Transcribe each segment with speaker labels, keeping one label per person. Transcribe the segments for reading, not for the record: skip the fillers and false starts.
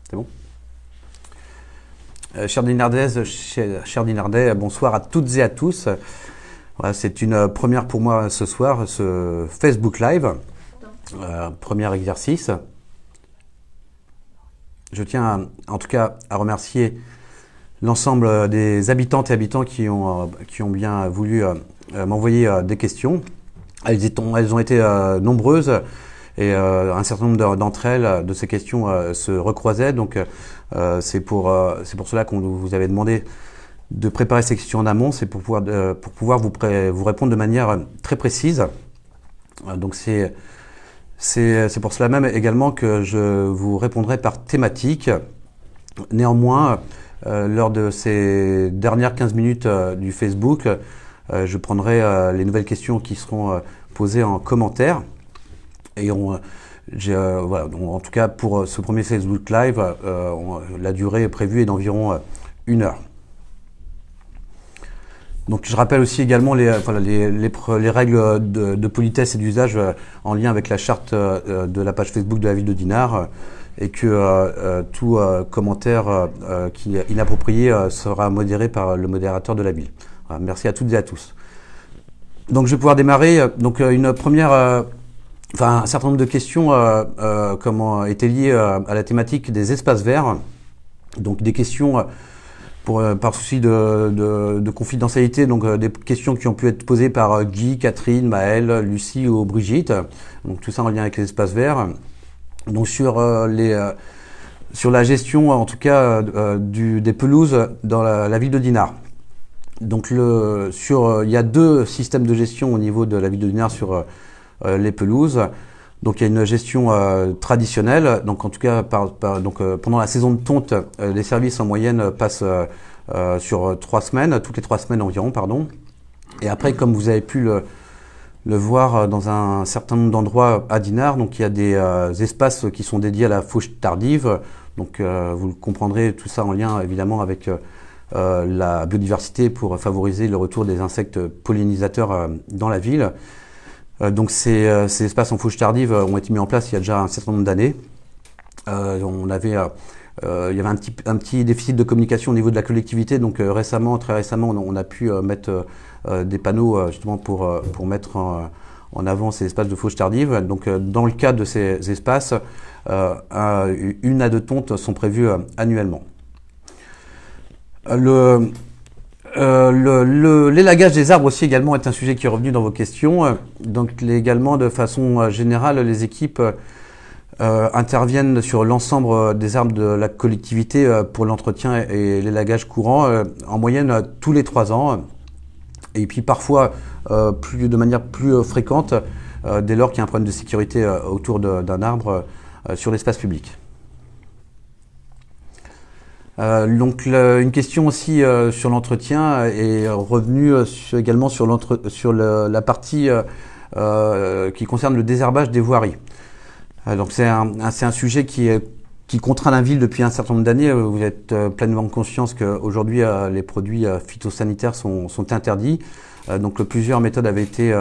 Speaker 1: C'est bon? Chers Dinardaises, chers Dinardais, bonsoir à toutes et à tous. Voilà, c'est une première pour moi ce soir, ce Facebook Live. Premier exercice. Je tiens en tout cas à remercier l'ensemble des habitantes et habitants qui ont bien voulu m'envoyer des questions. Elles ont été nombreuses et un certain nombre d'entre elles, de ces questions, se recroisaient. Donc c'est pour cela qu'on vous avait demandé de préparer ces questions en amont. C'est pour pouvoir vous répondre de manière très précise. Donc c'est pour cela même également que je vous répondrai par thématique. Néanmoins, lors de ces dernières 15 minutes du Facebook, je prendrai les nouvelles questions qui seront posées en commentaire. Et voilà, en tout cas pour ce premier Facebook Live, la durée prévue est d'environ 1 heure. Donc je rappelle aussi également les règles de politesse et d'usage en lien avec la charte de la page Facebook de la ville de Dinard, et que tout commentaire qui est inapproprié sera modéré par le modérateur de la ville. Voilà, merci à toutes et à tous. Donc je vais pouvoir démarrer. Donc une première, un certain nombre de questions étaient liées à la thématique des espaces verts. Donc des questions par souci de confidentialité, donc des questions qui ont pu être posées par Guy, Catherine, Maëlle, Lucie ou Brigitte. Donc tout ça en lien avec les espaces verts. Donc sur la gestion, en tout cas, des pelouses dans la ville de Dinard. Donc il y a 2 systèmes de gestion au niveau de la ville de Dinard sur les pelouses. Donc il y a une gestion traditionnelle. Donc en tout cas, pendant la saison de tonte, les services en moyenne passent sur 3 semaines, toutes les 3 semaines environ, pardon. Et après, comme vous avez pu le voir dans un certain nombre d'endroits à Dinard, donc il y a des espaces qui sont dédiés à la fauche tardive. Donc vous le comprendrez, tout ça en lien évidemment avec la biodiversité pour favoriser le retour des insectes pollinisateurs dans la ville. Donc ces espaces en fauche tardive ont été mis en place il y a déjà un certain nombre d'années. Il y avait un petit déficit de communication au niveau de la collectivité. Donc très récemment, on a pu mettre des panneaux justement pour mettre en avant ces espaces de fauche tardive. Donc dans le cadre de ces espaces, 1 à 2 tontes sont prévues annuellement. L'élagage des arbres aussi également est un sujet qui est revenu dans vos questions. Donc également de façon générale, les équipes interviennent sur l'ensemble des arbres de la collectivité pour l'entretien et l'élagage courant, en moyenne tous les 3 ans. Et puis parfois de manière plus fréquente dès lors qu'il y a un problème de sécurité autour d'un arbre sur l'espace public. Donc une question aussi sur l'entretien est revenue également sur la partie qui concerne le désherbage des voiries. Donc c'est un sujet qui contraint la ville depuis un certain nombre d'années. Vous êtes pleinement conscients qu'aujourd'hui les produits phytosanitaires sont interdits. Donc plusieurs méthodes avaient été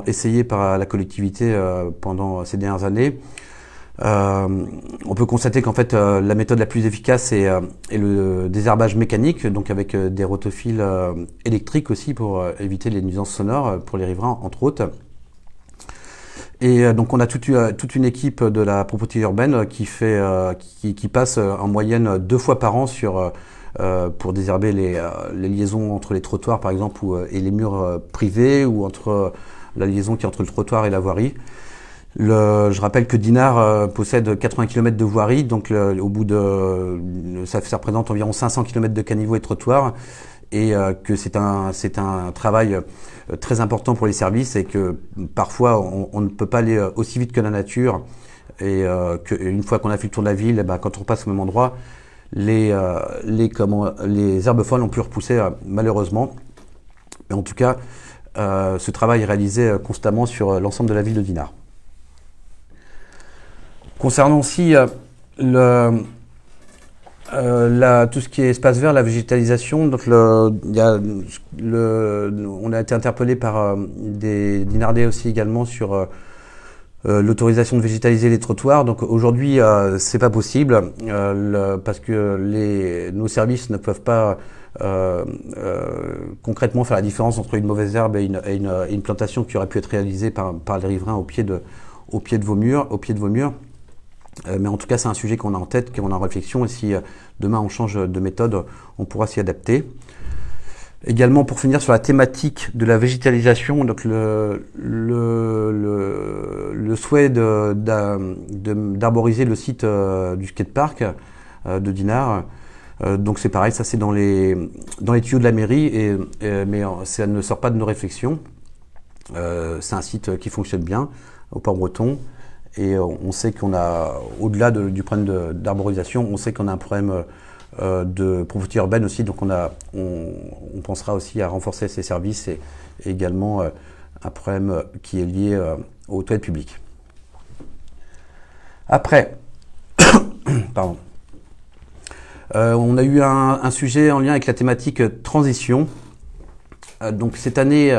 Speaker 1: essayées par la collectivité pendant ces dernières années. On peut constater qu'en fait la méthode la plus efficace est le désherbage mécanique, donc avec des rotophiles électriques aussi pour éviter les nuisances sonores pour les riverains entre autres. Et donc on a toute une équipe de la propreté urbaine qui passe en moyenne 2 fois par an pour désherber les liaisons entre les trottoirs par exemple et les murs privés, ou entre la liaison qui est entre le trottoir et la voirie. Je rappelle que Dinard possède 80 km de voirie, donc ça représente environ 500 km de caniveaux et de trottoirs, et que c'est un travail très important pour les services, et que parfois on ne peut pas aller aussi vite que la nature, et qu'une fois qu'on a fait le tour de la ville, quand on passe au même endroit, les herbes folles ont pu repousser malheureusement. Mais en tout cas, ce travail est réalisé constamment sur l'ensemble de la ville de Dinard. Concernant aussi tout ce qui est espace vert, la végétalisation, donc on a été interpellé par des Dinardais aussi également sur l'autorisation de végétaliser les trottoirs. Donc aujourd'hui, c'est pas possible parce que nos services ne peuvent pas concrètement faire la différence entre une mauvaise herbe et une plantation qui aurait pu être réalisée par les riverains au pied de vos murs. Mais en tout cas, c'est un sujet qu'on a en tête, qu'on a en réflexion, et si demain on change de méthode, on pourra s'y adapter. Également, pour finir sur la thématique de la végétalisation, donc le souhait d'arboriser le site du skatepark de Dinard. Donc c'est pareil, ça c'est dans les tuyaux de la mairie, mais ça ne sort pas de nos réflexions. C'est un site qui fonctionne bien au Port-Breton, et on sait qu'on a, au-delà du problème d'arborisation, on sait qu'on a un problème de propreté urbaine aussi, donc on pensera aussi à renforcer ces services, et également un problème qui est lié aux toilettes publiques. Après, pardon. On a eu un sujet en lien avec la thématique transition. Donc cette année,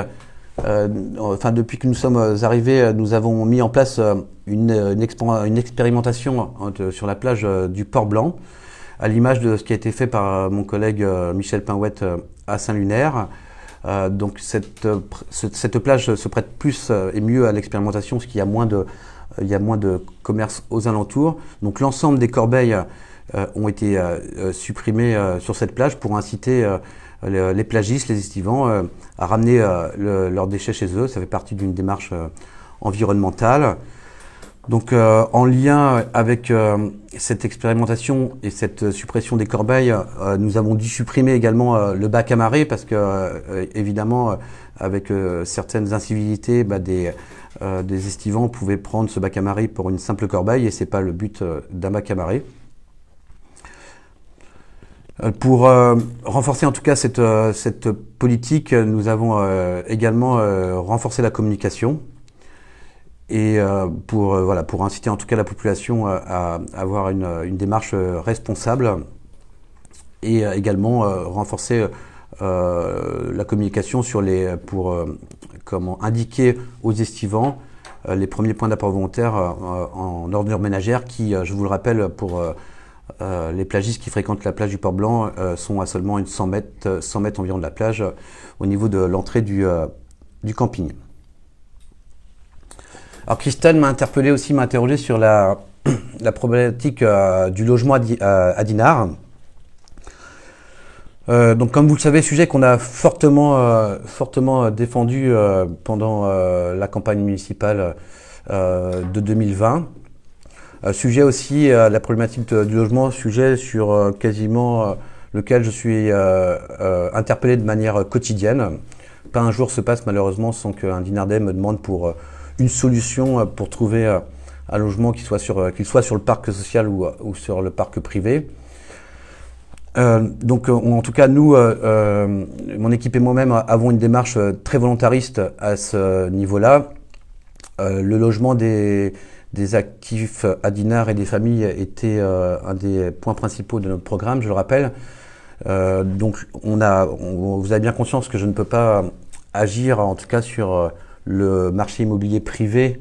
Speaker 1: depuis que nous sommes arrivés, nous avons mis en place une expérimentation sur la plage du Port-Blanc, à l'image de ce qui a été fait par mon collègue Michel Pinouette à Saint-Lunaire. Donc cette plage se prête plus et mieux à l'expérimentation, parce qu'il y a moins de commerce aux alentours. Donc l'ensemble des corbeilles ont été supprimées sur cette plage pour inciter les plagistes, les estivants, à ramener leurs déchets chez eux. Ça fait partie d'une démarche environnementale. Donc en lien avec cette expérimentation et cette suppression des corbeilles, nous avons dû supprimer également le bac à marée, parce que évidemment avec certaines incivilités, des estivants pouvaient prendre ce bac à marée pour une simple corbeille, et c'est pas le but d'un bac à marée. Pour renforcer en tout cas cette politique, nous avons également renforcé la communication, et pour inciter en tout cas la population à avoir une démarche responsable, et également renforcer la communication pour comment indiquer aux estivants les premiers points d'apport volontaire en ordures ménagères qui, je vous le rappelle, pour les plagistes qui fréquentent la plage du Port-Blanc sont à seulement 100 mètres environ de la plage, au niveau de l'entrée du camping. Alors Christelle m'a interrogé sur la problématique du logement à Dinard. Donc comme vous le savez, sujet qu'on a fortement défendu pendant la campagne municipale de 2020. Sujet aussi la problématique du logement, sujet sur quasiment lequel je suis interpellé de manière quotidienne. Pas un jour se passe malheureusement sans qu'un Dinardais me demande pour une solution pour trouver un logement qu'il soit sur le parc social ou sur le parc privé. Donc en tout cas nous, mon équipe et moi-même avons une démarche très volontariste à ce niveau-là. Le logement des actifs à Dinard et des familles était un des points principaux de notre programme, je le rappelle. Donc vous avez bien conscience que je ne peux pas agir en tout cas sur le marché immobilier privé.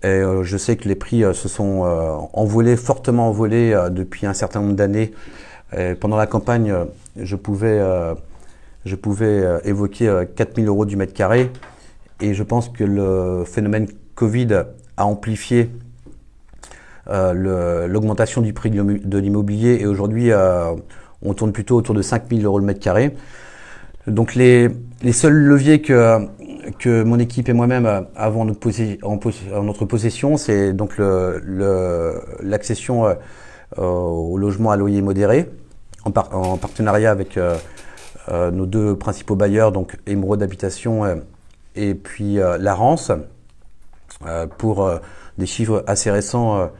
Speaker 1: Et je sais que les prix se sont fortement envolés depuis un certain nombre d'années. Pendant la campagne, je pouvais évoquer 4 000 € du mètre carré, et je pense que le phénomène Covid a amplifié l'augmentation du prix de l'immobilier, et aujourd'hui on tourne plutôt autour de 5 000 € le mètre carré. Donc les seuls leviers que mon équipe et moi-même avons en notre possession, c'est donc l'accession au logement à loyer modéré, en partenariat avec nos deux principaux bailleurs, donc Émeraude Habitation et puis Larence. Pour des chiffres assez récents,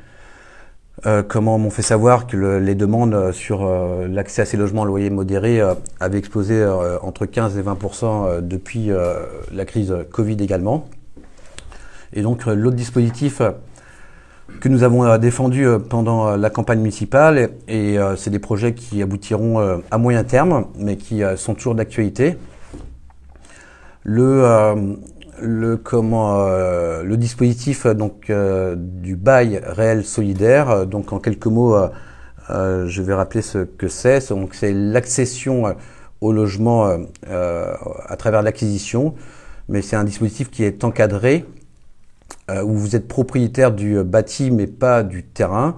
Speaker 1: comment m'ont fait savoir que les demandes sur l'accès à ces logements à loyer modéré avaient explosé entre 15 et 20% depuis la crise Covid également. Et donc l'autre dispositif que nous avons défendu pendant la campagne municipale, et c'est des projets qui aboutiront à moyen terme, mais qui sont toujours d'actualité. Le le dispositif donc du bail réel solidaire. Donc en quelques mots, je vais rappeler ce que c'est. Donc c'est l'accession au logement à travers l'acquisition, mais c'est un dispositif qui est encadré où vous êtes propriétaire du bâti mais pas du terrain.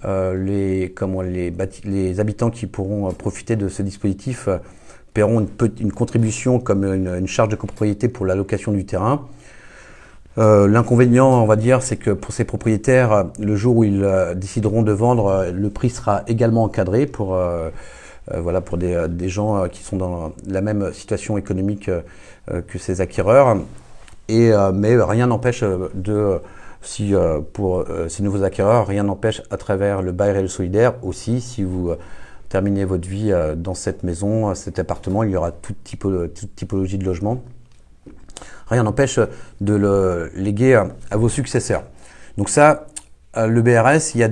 Speaker 1: Les habitants qui pourront profiter de ce dispositif paieront une contribution comme une charge de copropriété pour la location du terrain. L'inconvénient, on va dire, c'est que pour ces propriétaires, le jour où ils décideront de vendre, le prix sera également encadré pour des gens qui sont dans la même situation économique que ces acquéreurs. Mais rien n'empêche pour ces nouveaux acquéreurs, rien n'empêche à travers le bail réel solidaire aussi, si vous terminez votre vie dans cette maison, cet appartement, il y aura toute typologie de logement. Rien n'empêche de le léguer à vos successeurs. Donc ça, le BRS, il y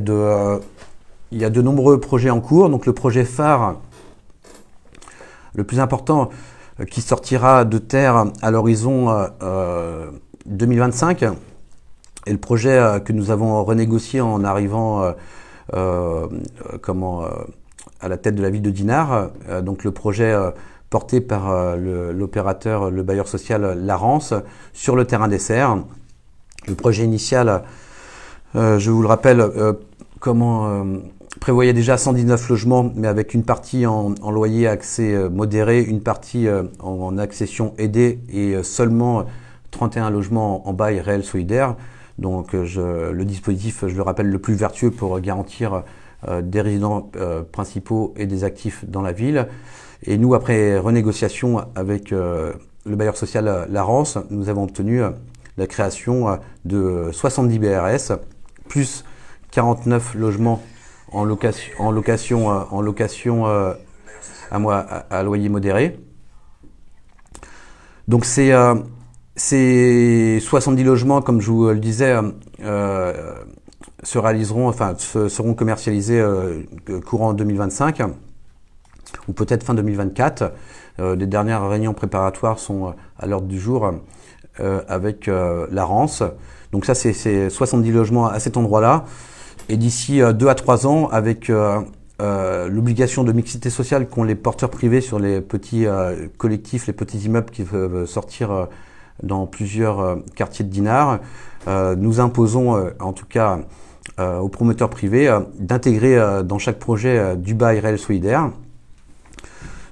Speaker 1: a de nombreux projets en cours. Donc le projet phare, le plus important, qui sortira de terre à l'horizon 2025, et le projet que nous avons renégocié en arrivant à la tête de la ville de Dinard, donc le projet porté par l'opérateur, le bailleur social Larance, sur le terrain des Serres. Le projet initial, je vous le rappelle, prévoyait déjà 119 logements, mais avec une partie en loyer accès modéré, une partie en accession aidée et seulement 31 logements en bail réel solidaire. Donc le dispositif, je le rappelle, le plus vertueux pour garantir des résidents principaux et des actifs dans la ville. Et nous, après renégociation avec le bailleur social Larance, nous avons obtenu la création de 70 BRS, plus 49 logements en location à loyer modéré. Donc ces 70 logements, comme je vous le disais, seront commercialisés courant 2025 ou peut-être fin 2024. Les dernières réunions préparatoires sont à l'ordre du jour avec Larance. Donc ça, c'est 70 logements à cet endroit-là. Et d'ici 2 à 3 ans, avec l'obligation de mixité sociale qu'ont les porteurs privés sur les petits collectifs, les petits immeubles qui peuvent sortir dans plusieurs quartiers de Dinard, nous imposons en tout cas aux promoteurs privés d'intégrer dans chaque projet du bail réel solidaire.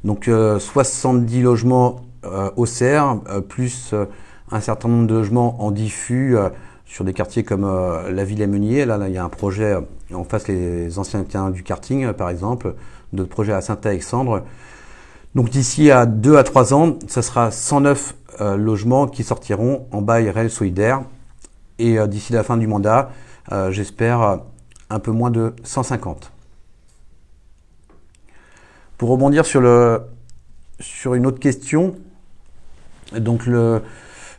Speaker 1: Donc 70 logements OCR, plus un certain nombre de logements en diffus sur des quartiers comme la Ville et Meunier. Là, il y a un projet en face les anciens terrains du karting, par exemple, d'autres projets à Saint-Alexandre. Donc d'ici à 2 à 3 ans, ce sera 109 logements qui sortiront en bail réel solidaire. Et d'ici la fin du mandat, j'espère un peu moins de 150. Pour rebondir sur une autre question, donc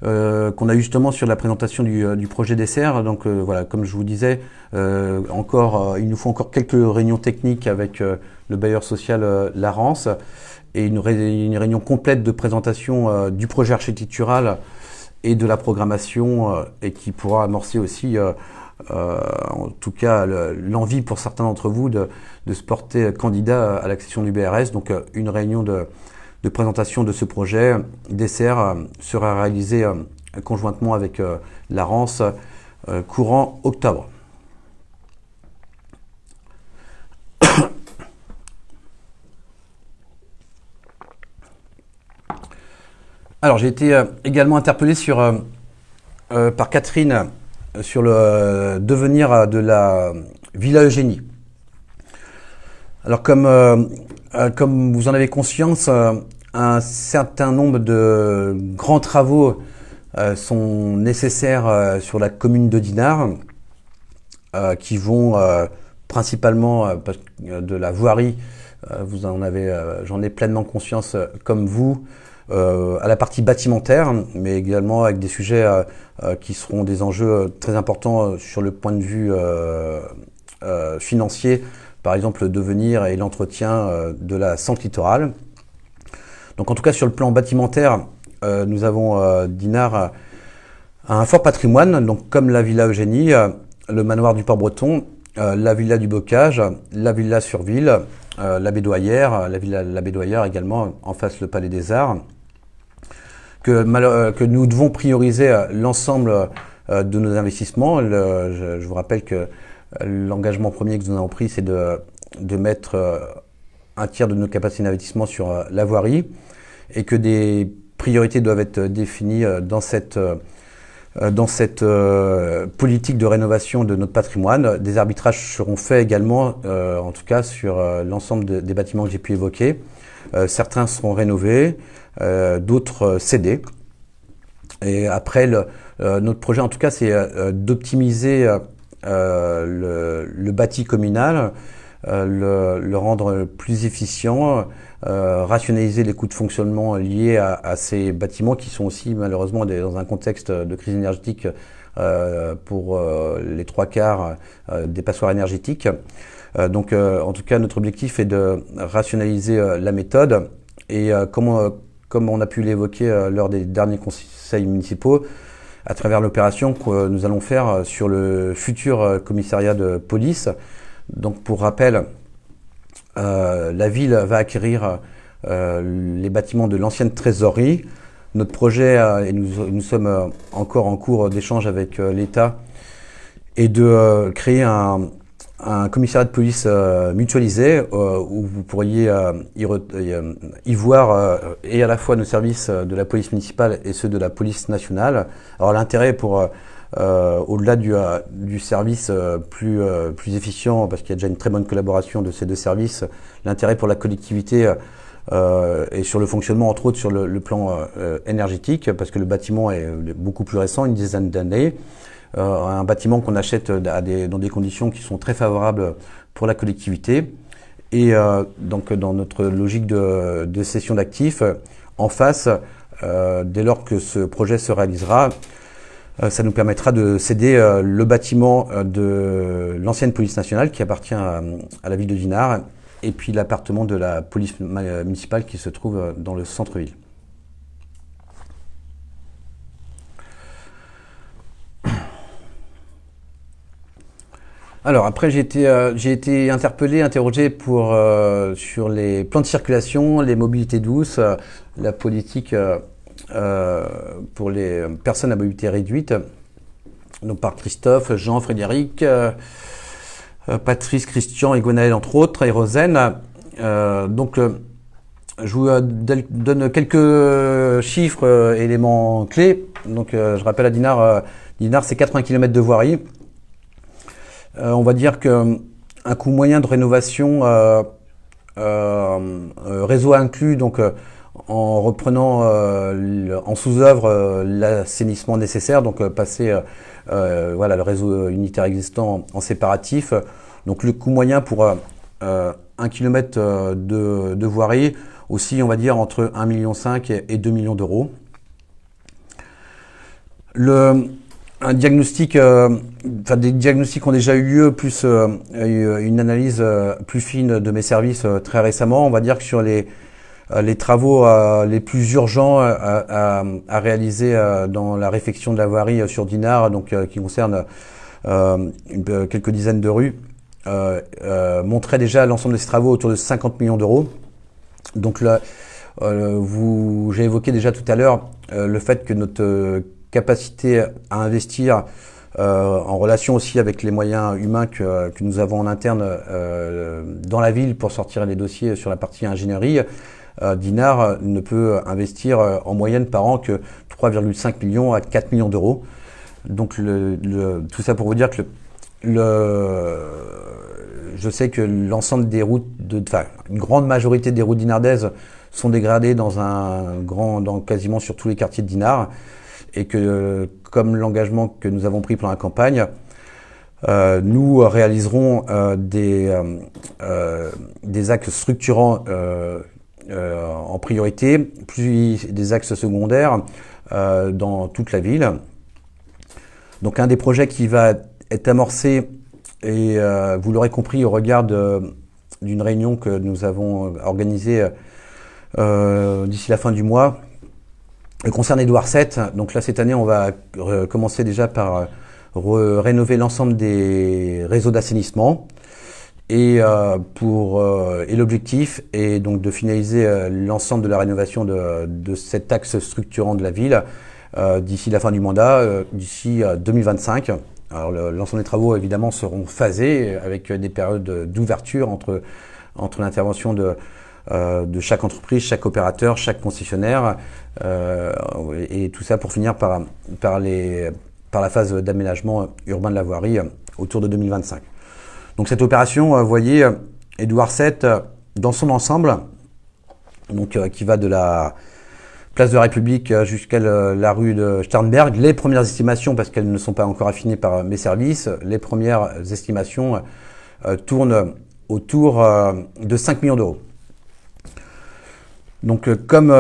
Speaker 1: qu'on a eu justement sur la présentation du projet des Serres. Donc voilà, comme je vous disais, il nous faut encore quelques réunions techniques avec le bailleur social Larance et une réunion complète de présentation du projet architectural et de la programmation et qui pourra amorcer aussi en tout cas l'envie pour certains d'entre vous de se porter candidat à l'accession du BRS. Donc une réunion de présentation de ce projet des Serres sera réalisée conjointement avec Larance courant octobre. Alors j'ai été également interpellé par Catherine sur le devenir de la Villa Eugénie. Alors comme vous en avez conscience, un certain nombre de grands travaux sont nécessaires sur la commune de Dinard, qui vont principalement de la voirie, j'en ai pleinement conscience comme vous, à la partie bâtimentaire, mais également avec des sujets qui seront des enjeux très importants sur le point de vue financier, par exemple le devenir et l'entretien de la Sente littorale. Donc en tout cas sur le plan bâtimentaire, nous avons Dinard Un fort patrimoine, donc comme la Villa Eugénie, le manoir du Port-Breton, la Villa du Bocage, la Villa sur Ville, la Bédoyère, la Villa la Bédoyère également, en face le Palais des Arts. Que nous devons prioriser l'ensemble de nos investissements. Je vous rappelle que l'engagement premier que nous avons pris, c'est de mettre un tiers de nos capacités d'investissement sur la voirie et que des priorités doivent être définies dans cette politique de rénovation de notre patrimoine. Des arbitrages seront faits également, en tout cas sur l'ensemble des bâtiments que j'ai pu évoquer. Certains seront rénovés, d'autres cédés. Et après, notre projet, en tout cas, c'est d'optimiser le bâti communal, le rendre plus efficient, rationaliser les coûts de fonctionnement liés à ces bâtiments qui sont aussi malheureusement dans un contexte de crise énergétique pour les 3/4 des passoires énergétiques. Donc en tout cas notre objectif est de rationaliser la méthode et comme on a pu l'évoquer lors des derniers conseils municipaux, à travers l'opération que nous allons faire sur le futur commissariat de police. Donc pour rappel, la ville va acquérir les bâtiments de l'ancienne trésorerie. Notre projet, et nous sommes encore en cours d'échange avec l'État, est de créer un commissariat de police mutualisé où vous pourriez y voir et à la fois nos services de la police municipale et ceux de la police nationale. Alors l'intérêt pour au-delà du service plus efficient, parce qu'il y a déjà une très bonne collaboration de ces deux services, l'intérêt pour la collectivité et sur le fonctionnement, entre autres sur le plan énergétique, parce que le bâtiment est beaucoup plus récent, une dizaine d'années. Un bâtiment qu'on achète dans des conditions qui sont très favorables pour la collectivité. Et donc dans notre logique de cession d'actifs, en face, dès lors que ce projet se réalisera, ça nous permettra de céder le bâtiment de l'ancienne police nationale qui appartient à la ville de Dinard et puis l'appartement de la police municipale qui se trouve dans le centre-ville. Alors après j'ai été interrogé sur les plans de circulation, les mobilités douces, la politique pour les personnes à mobilité réduite, donc par Christophe, Jean, Frédéric, Patrice, Christian et Gwenaël entre autres, et Rosen. Je vous donne quelques chiffres, éléments clés. Donc je rappelle à Dinard, c'est 80 km de voirie. On va dire qu'un coût moyen de rénovation réseau inclus, donc en reprenant en sous-œuvre l'assainissement nécessaire, donc passer le réseau unitaire existant en séparatif. Donc le coût moyen pour 1 km de voirie, aussi on va dire entre 1,5 million et 2 millions d'euros. Un diagnostic, des diagnostics ont déjà eu lieu, plus une analyse plus fine de mes services très récemment. On va dire que sur les travaux les plus urgents à réaliser dans la réfection de la voirie sur Dinard, donc qui concerne quelques dizaines de rues, montraient déjà l'ensemble de ces travaux autour de 50 millions d'euros. Donc là, j'ai évoqué déjà tout à l'heure le fait que notre capacité à investir en relation aussi avec les moyens humains que nous avons en interne dans la ville pour sortir les dossiers sur la partie ingénierie, Dinard ne peut investir en moyenne par an que 3,5 millions à 4 millions d'euros. Donc tout ça pour vous dire que je sais que l'ensemble des routes, une grande majorité des routes dinardaises sont dégradées dans quasiment sur tous les quartiers de Dinard, et que comme l'engagement que nous avons pris pendant la campagne, nous réaliserons des axes structurants en priorité, puis des axes secondaires dans toute la ville. Donc un des projets qui va être amorcé, et vous l'aurez compris au regard d'une réunion que nous avons organisée d'ici la fin du mois, concerne Édouard VII. Donc là, cette année, on va commencer déjà par rénover l'ensemble des réseaux d'assainissement. Et l'objectif est donc de finaliser l'ensemble de la rénovation de cet axe structurant de la ville d'ici la fin du mandat, d'ici 2025. Alors l'ensemble des travaux évidemment seront phasés avec des périodes d'ouverture entre l'intervention de chaque entreprise, chaque opérateur, chaque concessionnaire, et tout ça pour finir par la phase d'aménagement urbain de la voirie autour de 2025. Donc cette opération, vous voyez, Édouard VII dans son ensemble, donc qui va de la place de la République jusqu'à la rue de Sternberg. Les premières estimations, parce qu'elles ne sont pas encore affinées par mes services, les premières estimations tournent autour de 5 millions d'euros. Donc comme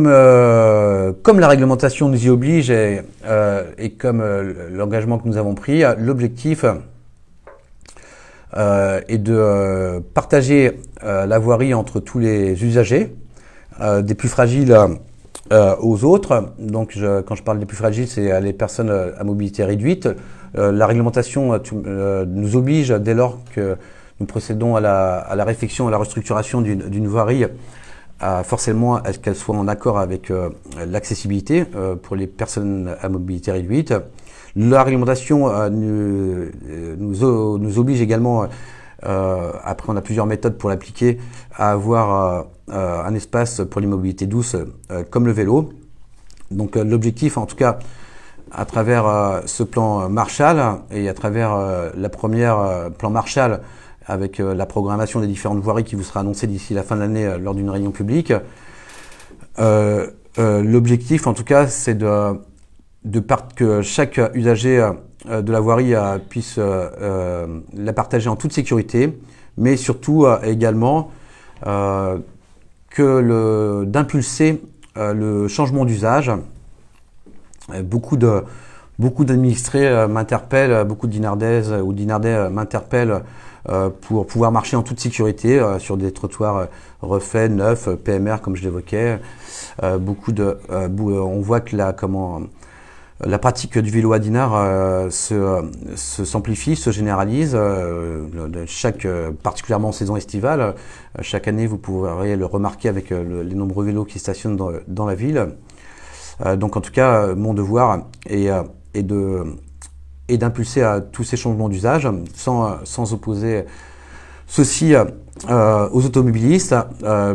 Speaker 1: la réglementation nous y oblige et comme l'engagement que nous avons pris, l'objectif est de partager la voirie entre tous les usagers, des plus fragiles aux autres. Donc quand je parle des plus fragiles, c'est les personnes à mobilité réduite. La réglementation nous oblige, dès lors que nous procédons à la réflexion, à la restructuration d'une voirie, forcément à ce qu'elle soit en accord avec l'accessibilité pour les personnes à mobilité réduite. La réglementation nous oblige également, après on a plusieurs méthodes pour l'appliquer, à avoir un espace pour les mobilités douces comme le vélo. Donc l'objectif, en tout cas, à travers ce plan Marshall et à travers la première plan Marshall, avec la programmation des différentes voiries qui vous sera annoncée d'ici la fin de l'année lors d'une réunion publique. L'objectif, en tout cas, c'est que chaque usager de la voirie puisse la partager en toute sécurité, mais surtout également d'impulser le changement d'usage. Beaucoup d'administrés m'interpellent, beaucoup de Dinardaises ou Dinardais m'interpellent pour pouvoir marcher en toute sécurité sur des trottoirs refaits, neufs, PMR comme je l'évoquais. On voit que la pratique du vélo à Dinard s'amplifie, se généralise, particulièrement en saison estivale. Chaque année, vous pourrez le remarquer avec les nombreux vélos qui stationnent dans la ville. Donc en tout cas, mon devoir est d'impulser à tous ces changements d'usage sans opposer ceci aux automobilistes,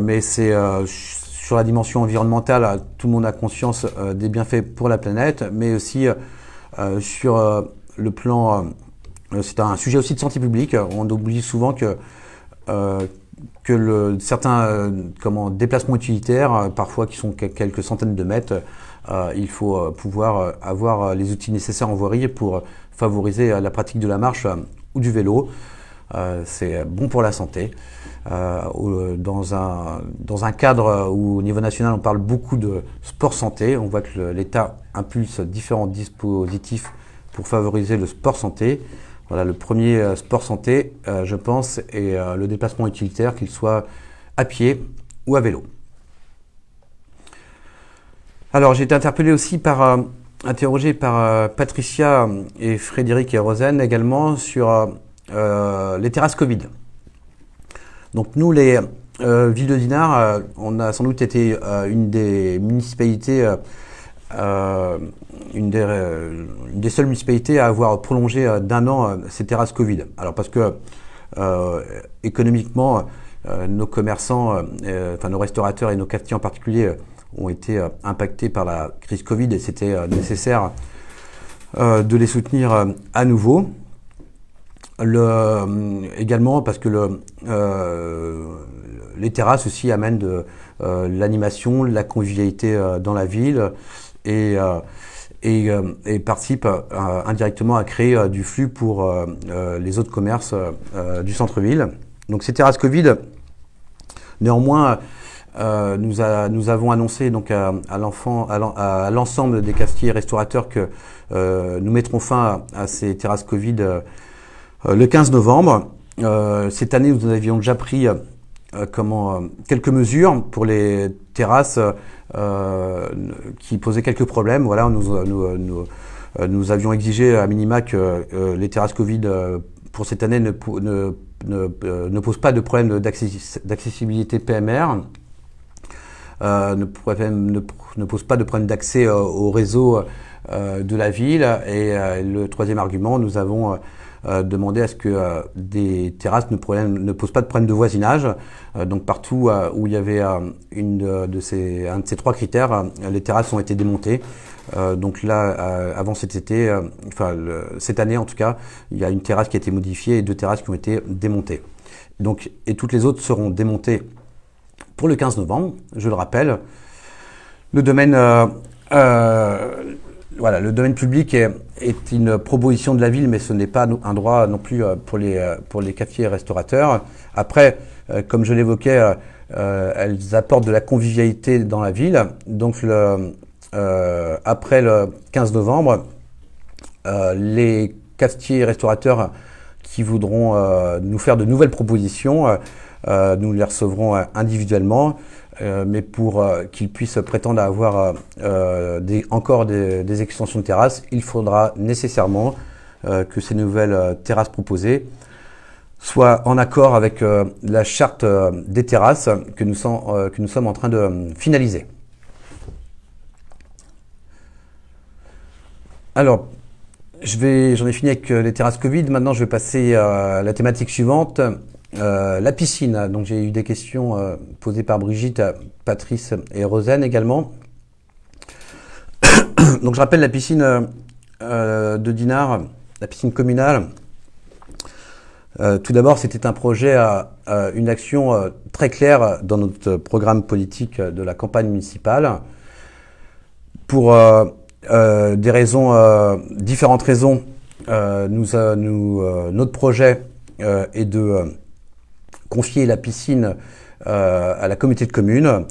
Speaker 1: mais c'est sur la dimension environnementale, tout le monde a conscience des bienfaits pour la planète, mais aussi sur le plan, c'est un sujet aussi de santé publique. On oublie souvent que certains déplacements utilitaires, parfois qui sont quelques centaines de mètres, il faut pouvoir avoir les outils nécessaires en voirie pour favoriser la pratique de la marche ou du vélo. C'est bon pour la santé. Dans un cadre où au niveau national on parle beaucoup de sport santé, on voit que l'État impulse différents dispositifs pour favoriser le sport santé. Voilà, le premier sport santé, je pense, est le déplacement utilitaire, qu'il soit à pied ou à vélo. Alors j'ai été interrogé par Patricia et Frédéric et Rosen également sur les terrasses Covid. Donc nous, les villes de Dinard, on a sans doute été une des municipalités, une des seules municipalités à avoir prolongé d'1 an ces terrasses Covid. Alors parce que économiquement, nos commerçants, nos restaurateurs et nos cafetiers en particulier ont été impactés par la crise Covid et c'était nécessaire de les soutenir à nouveau. Également parce que les terrasses aussi amènent de l'animation, de la convivialité dans la ville et participent indirectement à créer du flux pour les autres commerces du centre-ville. Donc ces terrasses Covid, néanmoins, nous avons annoncé donc à l'ensemble des cafetiers et restaurateurs que nous mettrons fin à ces terrasses Covid le 15 novembre. Cette année, nous avions déjà pris quelques mesures pour les terrasses qui posaient quelques problèmes. Voilà, nous avions exigé à minima que les terrasses Covid pour cette année ne posent pas de problème d'accessibilité PMR, ne posent pas de problème d'accès au réseau de la ville. Et le troisième argument, nous avons demandé à ce que des terrasses ne posent pas de problème de voisinage. Donc partout où il y avait un de ces trois critères, les terrasses ont été démontées. Donc là, avant cet été, cette année en tout cas, il y a une terrasse qui a été modifiée et 2 terrasses qui ont été démontées. Donc, et toutes les autres seront démontées pour le 15 novembre, je le rappelle. Le domaine le domaine public est une proposition de la ville, mais ce n'est pas un droit non plus pour les cafetiers et restaurateurs. Après, comme je l'évoquais, elles apportent de la convivialité dans la ville. Donc, après le 15 novembre, les cafetiers et restaurateurs qui voudront nous faire de nouvelles propositions, nous les recevrons individuellement. Mais pour qu'ils puissent prétendre à avoir encore des extensions de terrasses, il faudra nécessairement que ces nouvelles terrasses proposées soient en accord avec la charte des terrasses que nous sommes en train de finaliser. Alors, j'en ai fini avec les terrasses Covid. Maintenant, je vais passer à la thématique suivante. La piscine, donc j'ai eu des questions posées par Brigitte, Patrice et Rosen également. Donc je rappelle la piscine de Dinard, la piscine communale. Tout d'abord, c'était un projet, une action très claire dans notre programme politique de la campagne municipale. Pour des raisons, différentes raisons, notre projet est de confier la piscine à la communauté de communes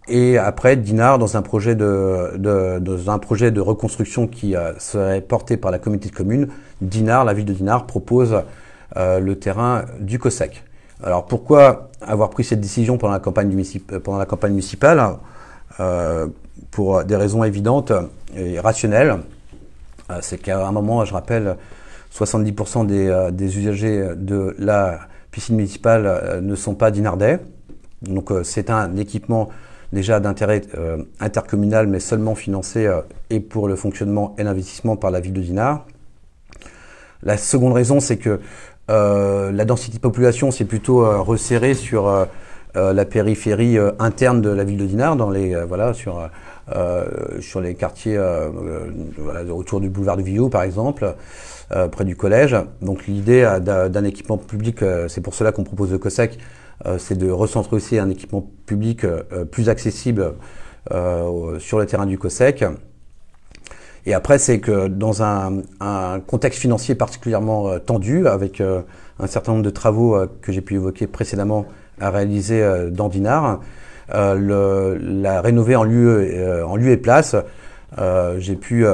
Speaker 1: et après Dinard dans un projet de reconstruction qui serait porté par la communauté de communes. La ville de Dinard propose le terrain du COSEC. Alors pourquoi avoir pris cette décision pendant la campagne municipale? Pour des raisons évidentes et rationnelles. C'est qu'à un moment, je rappelle, 70% des usagers de la piscine municipale ne sont pas dinardais. Donc c'est un équipement déjà d'intérêt intercommunal, mais seulement financé et pour le fonctionnement et l'investissement par la ville de Dinard. La seconde raison, c'est que la densité de population s'est plutôt resserrée sur la périphérie interne de la ville de Dinard, dans les sur les quartiers autour du boulevard du Villot par exemple, près du collège. Donc l'idée d'un équipement public, c'est pour cela qu'on propose le COSEC, c'est de recentrer aussi un équipement public plus accessible sur le terrain du COSEC. Et après, c'est que dans un contexte financier particulièrement tendu, avec un certain nombre de travaux que j'ai pu évoquer précédemment à réaliser dans Dinard, la rénover en lieu et place, j'ai pu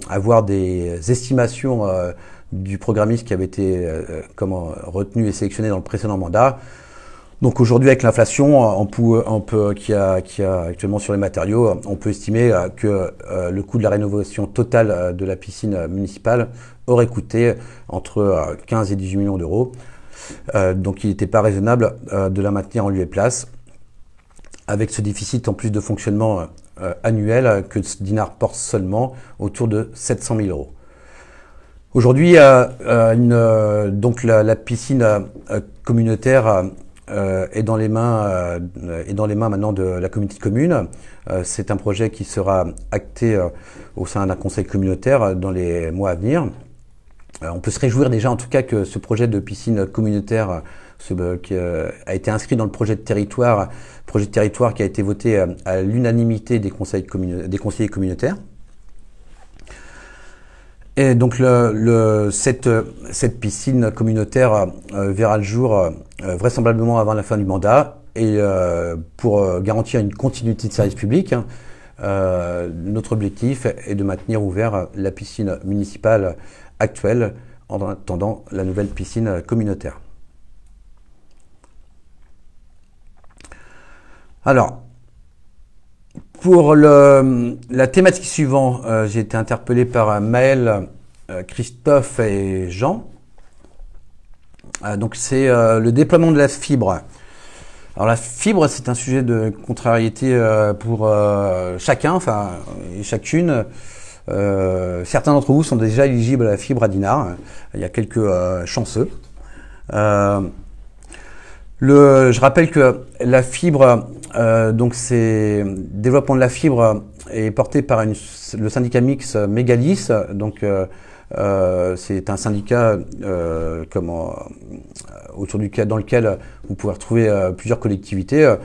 Speaker 1: avoir des estimations du programmiste qui avait été retenu et sélectionné dans le précédent mandat. Donc aujourd'hui, avec l'inflation qui a actuellement sur les matériaux, on peut estimer que le coût de la rénovation totale de la piscine municipale aurait coûté entre 15 et 18 millions d'euros. Donc il n'était pas raisonnable de la maintenir en lieu et place, avec ce déficit en plus de fonctionnement annuel que Dinard porte seulement autour de 700 000 euros. Aujourd'hui, donc la piscine communautaire est dans les mains maintenant de la communauté de communes. C'est un projet qui sera acté au sein d'un conseil communautaire dans les mois à venir. On peut se réjouir déjà en tout cas que ce projet de piscine communautaire qui a été inscrit dans le projet de territoire qui a été voté à l'unanimité des conseillers communautaires. Et donc cette piscine communautaire verra le jour vraisemblablement avant la fin du mandat, et pour garantir une continuité de service public, notre objectif est de maintenir ouvert la piscine municipale actuelle en attendant la nouvelle piscine communautaire. Alors, pour la thématique suivante, j'ai été interpellé par Maël, Christophe et Jean. Donc c'est le déploiement de la fibre. Alors la fibre, c'est un sujet de contrariété pour chacun, enfin et chacune. Certains d'entre vous sont déjà éligibles à la fibre à Dinard. Il y a quelques chanceux. Je rappelle que la fibre, donc c'est développement de la fibre est porté par le syndicat mixte Mégalis. Donc c'est un syndicat dans lequel vous pouvez retrouver plusieurs collectivités,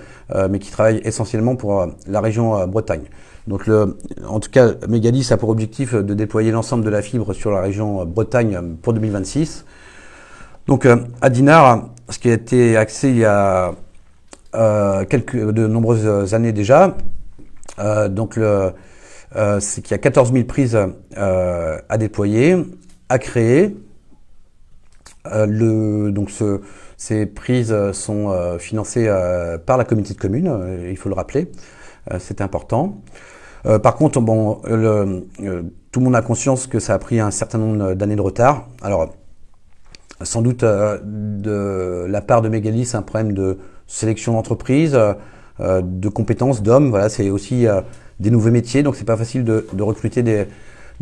Speaker 1: mais qui travaillent essentiellement pour la région Bretagne. Donc en tout cas, Mégalis a pour objectif de déployer l'ensemble de la fibre sur la région Bretagne pour 2026. Donc à Dinard, ce qui a été axé il y a de nombreuses années déjà, c'est qu'il y a 14 000 prises à déployer, à créer. Ces prises sont financées par la communauté de communes, il faut le rappeler, c'est important. Par contre, bon, tout le monde a conscience que ça a pris un certain nombre d'années de retard. Alors, sans doute de la part de Mégalis, un problème de sélection d'entreprise, de compétences, d'hommes. Voilà, c'est aussi des nouveaux métiers, donc c'est pas facile de recruter des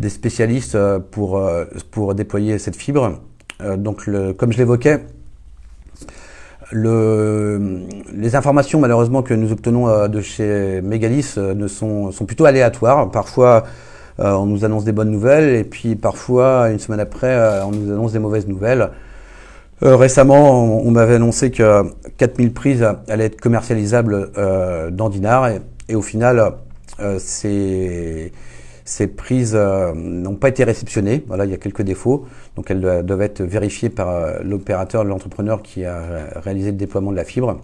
Speaker 1: spécialistes pour déployer cette fibre. Donc, comme je l'évoquais, les informations malheureusement que nous obtenons de chez Mégalis sont plutôt aléatoires. Parfois, on nous annonce des bonnes nouvelles et puis parfois, une semaine après, on nous annonce des mauvaises nouvelles. Récemment, on m'avait annoncé que 4000 prises allaient être commercialisables dans Dinard et au final, ces prises n'ont pas été réceptionnées. Voilà, il y a quelques défauts. Donc elles doivent être vérifiées par l'opérateur, l'entrepreneur qui a réalisé le déploiement de la fibre.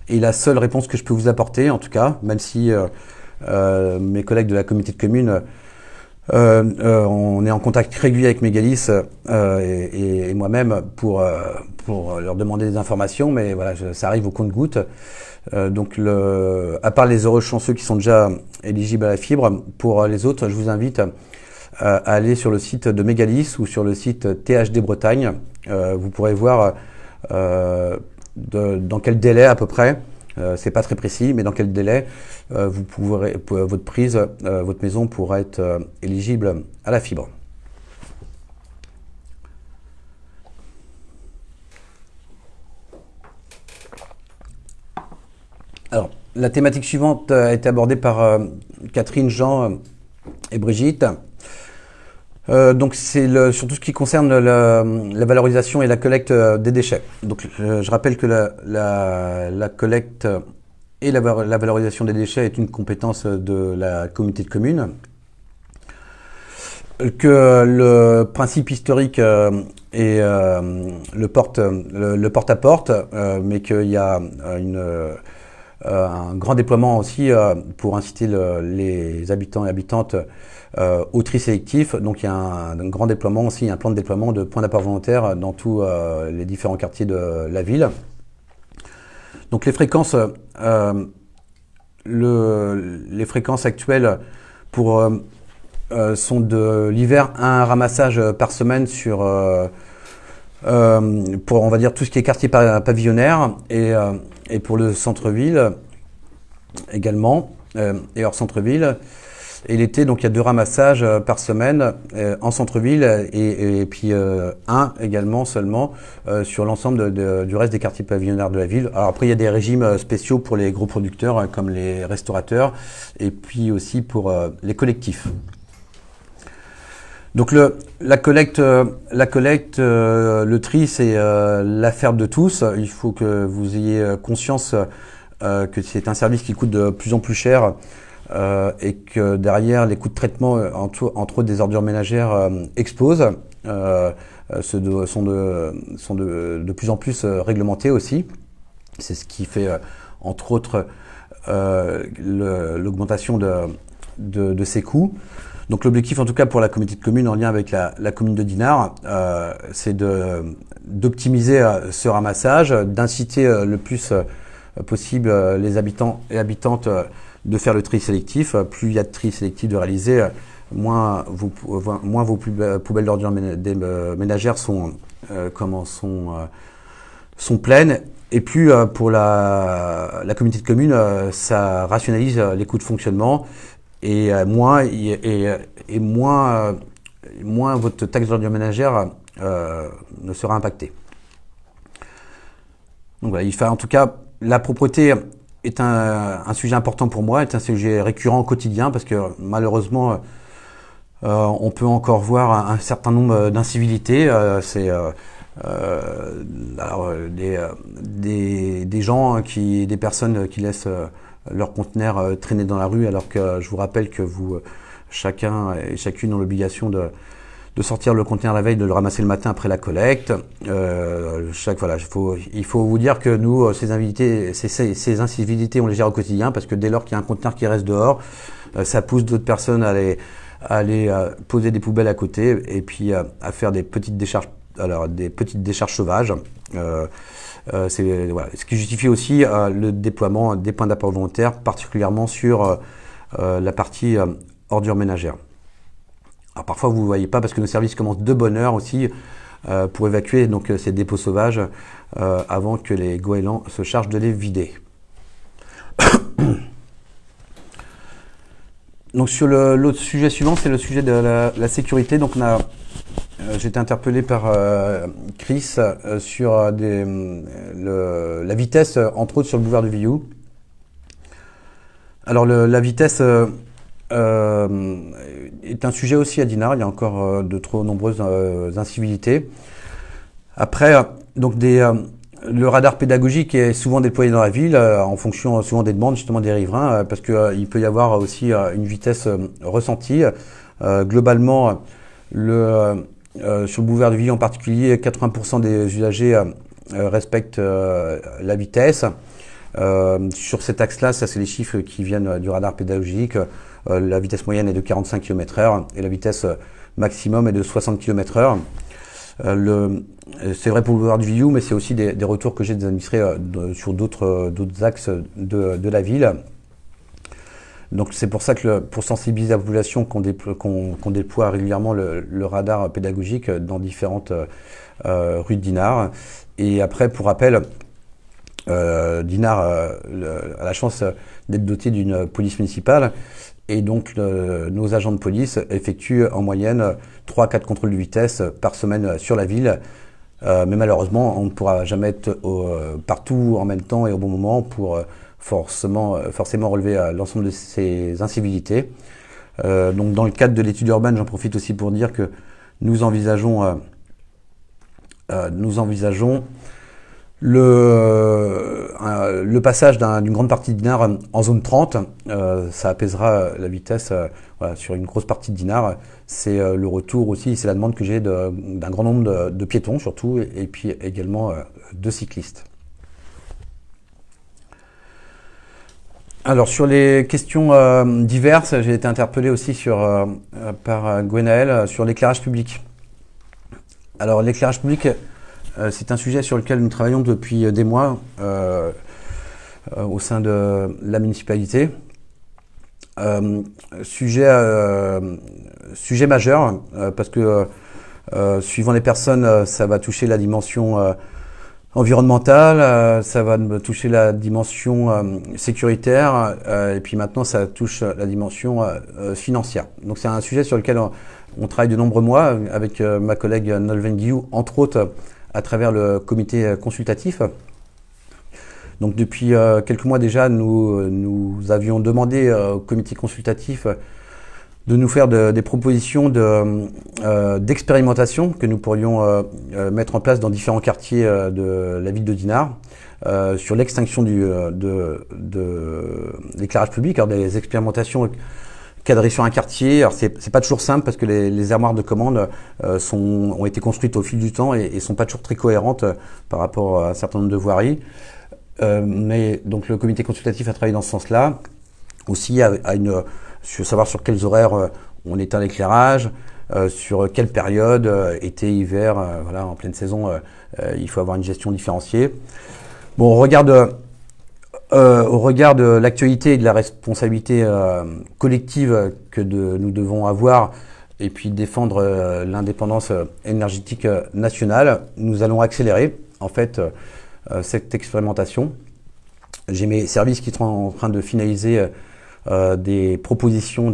Speaker 1: Et la seule réponse que je peux vous apporter, en tout cas, même si mes collègues de la communauté de communes, on est en contact régulier avec Mégalis et moi-même pour leur demander des informations, mais voilà, ça arrive au compte-gouttes. Donc, à part les heureux chanceux qui sont déjà éligibles à la fibre, pour les autres, je vous invite à aller sur le site de Mégalis ou sur le site THD Bretagne. Vous pourrez voir dans quel délai à peu près, c'est pas très précis, mais dans quel délai votre maison pourra être éligible à la fibre. Alors, la thématique suivante a été abordée par Catherine, Jean et Brigitte. Donc, c'est sur tout ce qui concerne la valorisation et la collecte des déchets. Donc, je rappelle que la collecte et la valorisation des déchets est une compétence de la communauté de communes. Que le principe historique est le porte-à-porte, mais qu'il y a un grand déploiement aussi pour inciter les habitants et habitantes au tri sélectif. Donc il y a un grand déploiement aussi, un plan de déploiement de points d'apport volontaire dans tous les différents quartiers de la ville. Donc les fréquences, les fréquences actuelles sont de l'hiver un ramassage par semaine pour on va dire tout ce qui est quartier pavillonnaire et pour le centre-ville également et hors centre-ville. Et l'été, donc il y a 2 ramassages par semaine en centre-ville et puis un également seulement sur l'ensemble du reste des quartiers pavillonnaires de la ville. Alors après, il y a des régimes spéciaux pour les gros producteurs comme les restaurateurs et puis aussi pour les collectifs. Donc la collecte, le tri, c'est l'affaire de tous. Il faut que vous ayez conscience que c'est un service qui coûte de plus en plus cher et que derrière les coûts de traitement, entre autres des ordures ménagères, explosent. Sont de plus en plus réglementés aussi. C'est ce qui fait entre autres l'augmentation de ces coûts. Donc l'objectif, en tout cas pour la communauté de communes en lien avec la commune de Dinard, c'est d'optimiser ce ramassage, d'inciter le plus possible les habitants et habitantes de faire le tri sélectif. Plus il y a de tri sélectif de réaliser, moins vos poubelles d'ordures ménagères sont pleines. Et plus pour la communauté de communes, ça rationalise les coûts de fonctionnement et moins votre taxe d'ordures ménagères ne sera impactée. Donc voilà, en tout cas, la propreté est un sujet important pour moi, est un sujet récurrent au quotidien parce que malheureusement, on peut encore voir un certain nombre d'incivilités. Des gens des personnes qui laissent leurs conteneurs traîner dans la rue, alors que je vous rappelle que chacun et chacune ont l'obligation de sortir le conteneur la veille, de le ramasser le matin après la collecte. Il faut vous dire que nous, ces incivilités, on les gère au quotidien parce que dès lors qu'il y a un conteneur qui reste dehors, ça pousse d'autres personnes à aller poser des poubelles à côté et puis à faire des petites décharges. Alors des petites décharges sauvages, ce qui justifie aussi le déploiement des points d'apport volontaire, particulièrement sur la partie ordures ménagères. Alors parfois vous ne voyez pas parce que nos services commencent de bonne heure aussi pour évacuer donc ces dépôts sauvages avant que les goélands se chargent de les vider. Donc sur l'autre sujet suivant, c'est le sujet de la sécurité. Donc j'ai été interpellé par Chris sur la vitesse, entre autres sur le boulevard du Villou. Alors la vitesse est un sujet aussi à Dinard. Il y a encore de trop nombreuses incivilités. Après, donc le radar pédagogique est souvent déployé dans la ville en fonction souvent des demandes justement des riverains parce qu'il peut y avoir aussi une vitesse ressentie. Globalement, sur le boulevard du Villou en particulier, 80% des usagers respectent la vitesse. Sur cet axe-là, ça c'est les chiffres qui viennent du radar pédagogique. La vitesse moyenne est de 45 km/h et la vitesse maximum est de 60 km/h. C'est vrai pour le boulevard du Villou, mais c'est aussi des retours que j'ai des administrés sur d'autres axes de la ville. Donc c'est pour ça que pour sensibiliser la population qu'on déploie régulièrement le radar pédagogique dans différentes rues de Dinard. Et après, pour rappel, Dinard a la chance d'être doté d'une police municipale et donc nos agents de police effectuent en moyenne 3-4 contrôles de vitesse par semaine sur la ville. Mais malheureusement, on ne pourra jamais être partout en même temps et au bon moment pour forcément relever l'ensemble de ces incivilités. Donc dans le cadre de l'étude urbaine, j'en profite aussi pour dire que nous envisageons le passage d'une grande partie de Dinard en zone 30. Ça apaisera la vitesse sur une grosse partie de Dinard. C'est le retour aussi, c'est la demande que j'ai d'un grand nombre de piétons surtout et puis également de cyclistes. Alors sur les questions diverses, j'ai été interpellé aussi par Gwenaël sur l'éclairage public. Alors l'éclairage public, c'est un sujet sur lequel nous travaillons depuis des mois au sein de la municipalité. Sujet majeur parce que suivant les personnes, ça va toucher la dimension environnementale, ça va toucher la dimension sécuritaire et puis maintenant ça touche la dimension financière. Donc c'est un sujet sur lequel on travaille de nombreux mois avec ma collègue Nolwenn Guillou, entre autres à travers le comité consultatif. Donc depuis quelques mois déjà, nous avions demandé au comité consultatif de nous faire des propositions d'expérimentation que nous pourrions mettre en place dans différents quartiers de la ville de Dinard sur l'extinction de l'éclairage public. Alors des expérimentations cadrées sur un quartier, alors c'est pas toujours simple parce que les armoires de commande ont été construites au fil du temps et sont pas toujours très cohérentes par rapport à un certain nombre de voiries. Mais donc le comité consultatif a travaillé dans ce sens-là, aussi savoir sur quels horaires on éteint l'éclairage, sur quelle période, été, hiver, voilà, en pleine saison, il faut avoir une gestion différenciée. Bon, au regard de l'actualité et de la responsabilité collective que nous devons avoir, et puis défendre l'indépendance énergétique nationale, nous allons accélérer en fait cette expérimentation. J'ai mes services qui sont en train de finaliser des propositions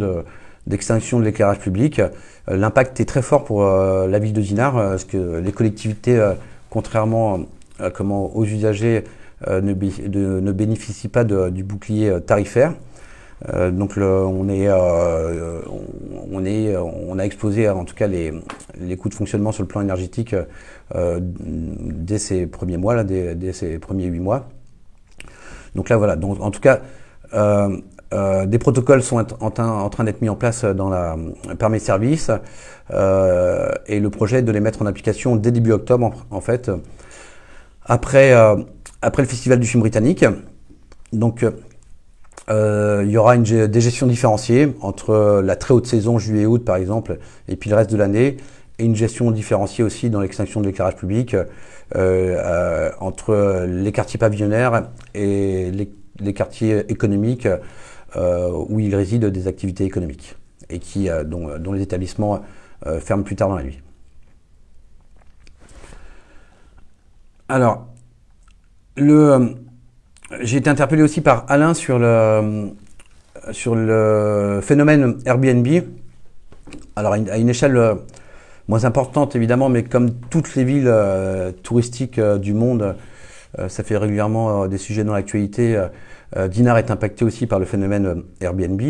Speaker 1: d'extinction de l'éclairage public. L'impact est très fort pour la ville de Dinard, parce que les collectivités, contrairement aux usagers, ne bénéficient pas du bouclier tarifaire. Donc on a explosé en tout cas les coûts de fonctionnement sur le plan énergétique dès ces premiers mois, là, dès ces premiers 8 mois. Donc là voilà, donc en tout cas des protocoles sont en train d'être mis en place par mes services et le projet est de les mettre en application dès début octobre en fait, après le festival du film britannique. Donc il y aura des gestions différenciées entre la très haute saison, juillet-août par exemple, et puis le reste de l'année, et une gestion différenciée aussi dans l'extinction de l'éclairage public entre les quartiers pavillonnaires et les quartiers économiques où il réside des activités économiques et dont les établissements ferment plus tard dans la nuit. Alors, j'ai été interpellé aussi par Alain sur le phénomène Airbnb. Alors, à une échelle moins importante évidemment, mais comme toutes les villes touristiques du monde, ça fait régulièrement des sujets dans l'actualité. Dinard est impacté aussi par le phénomène Airbnb,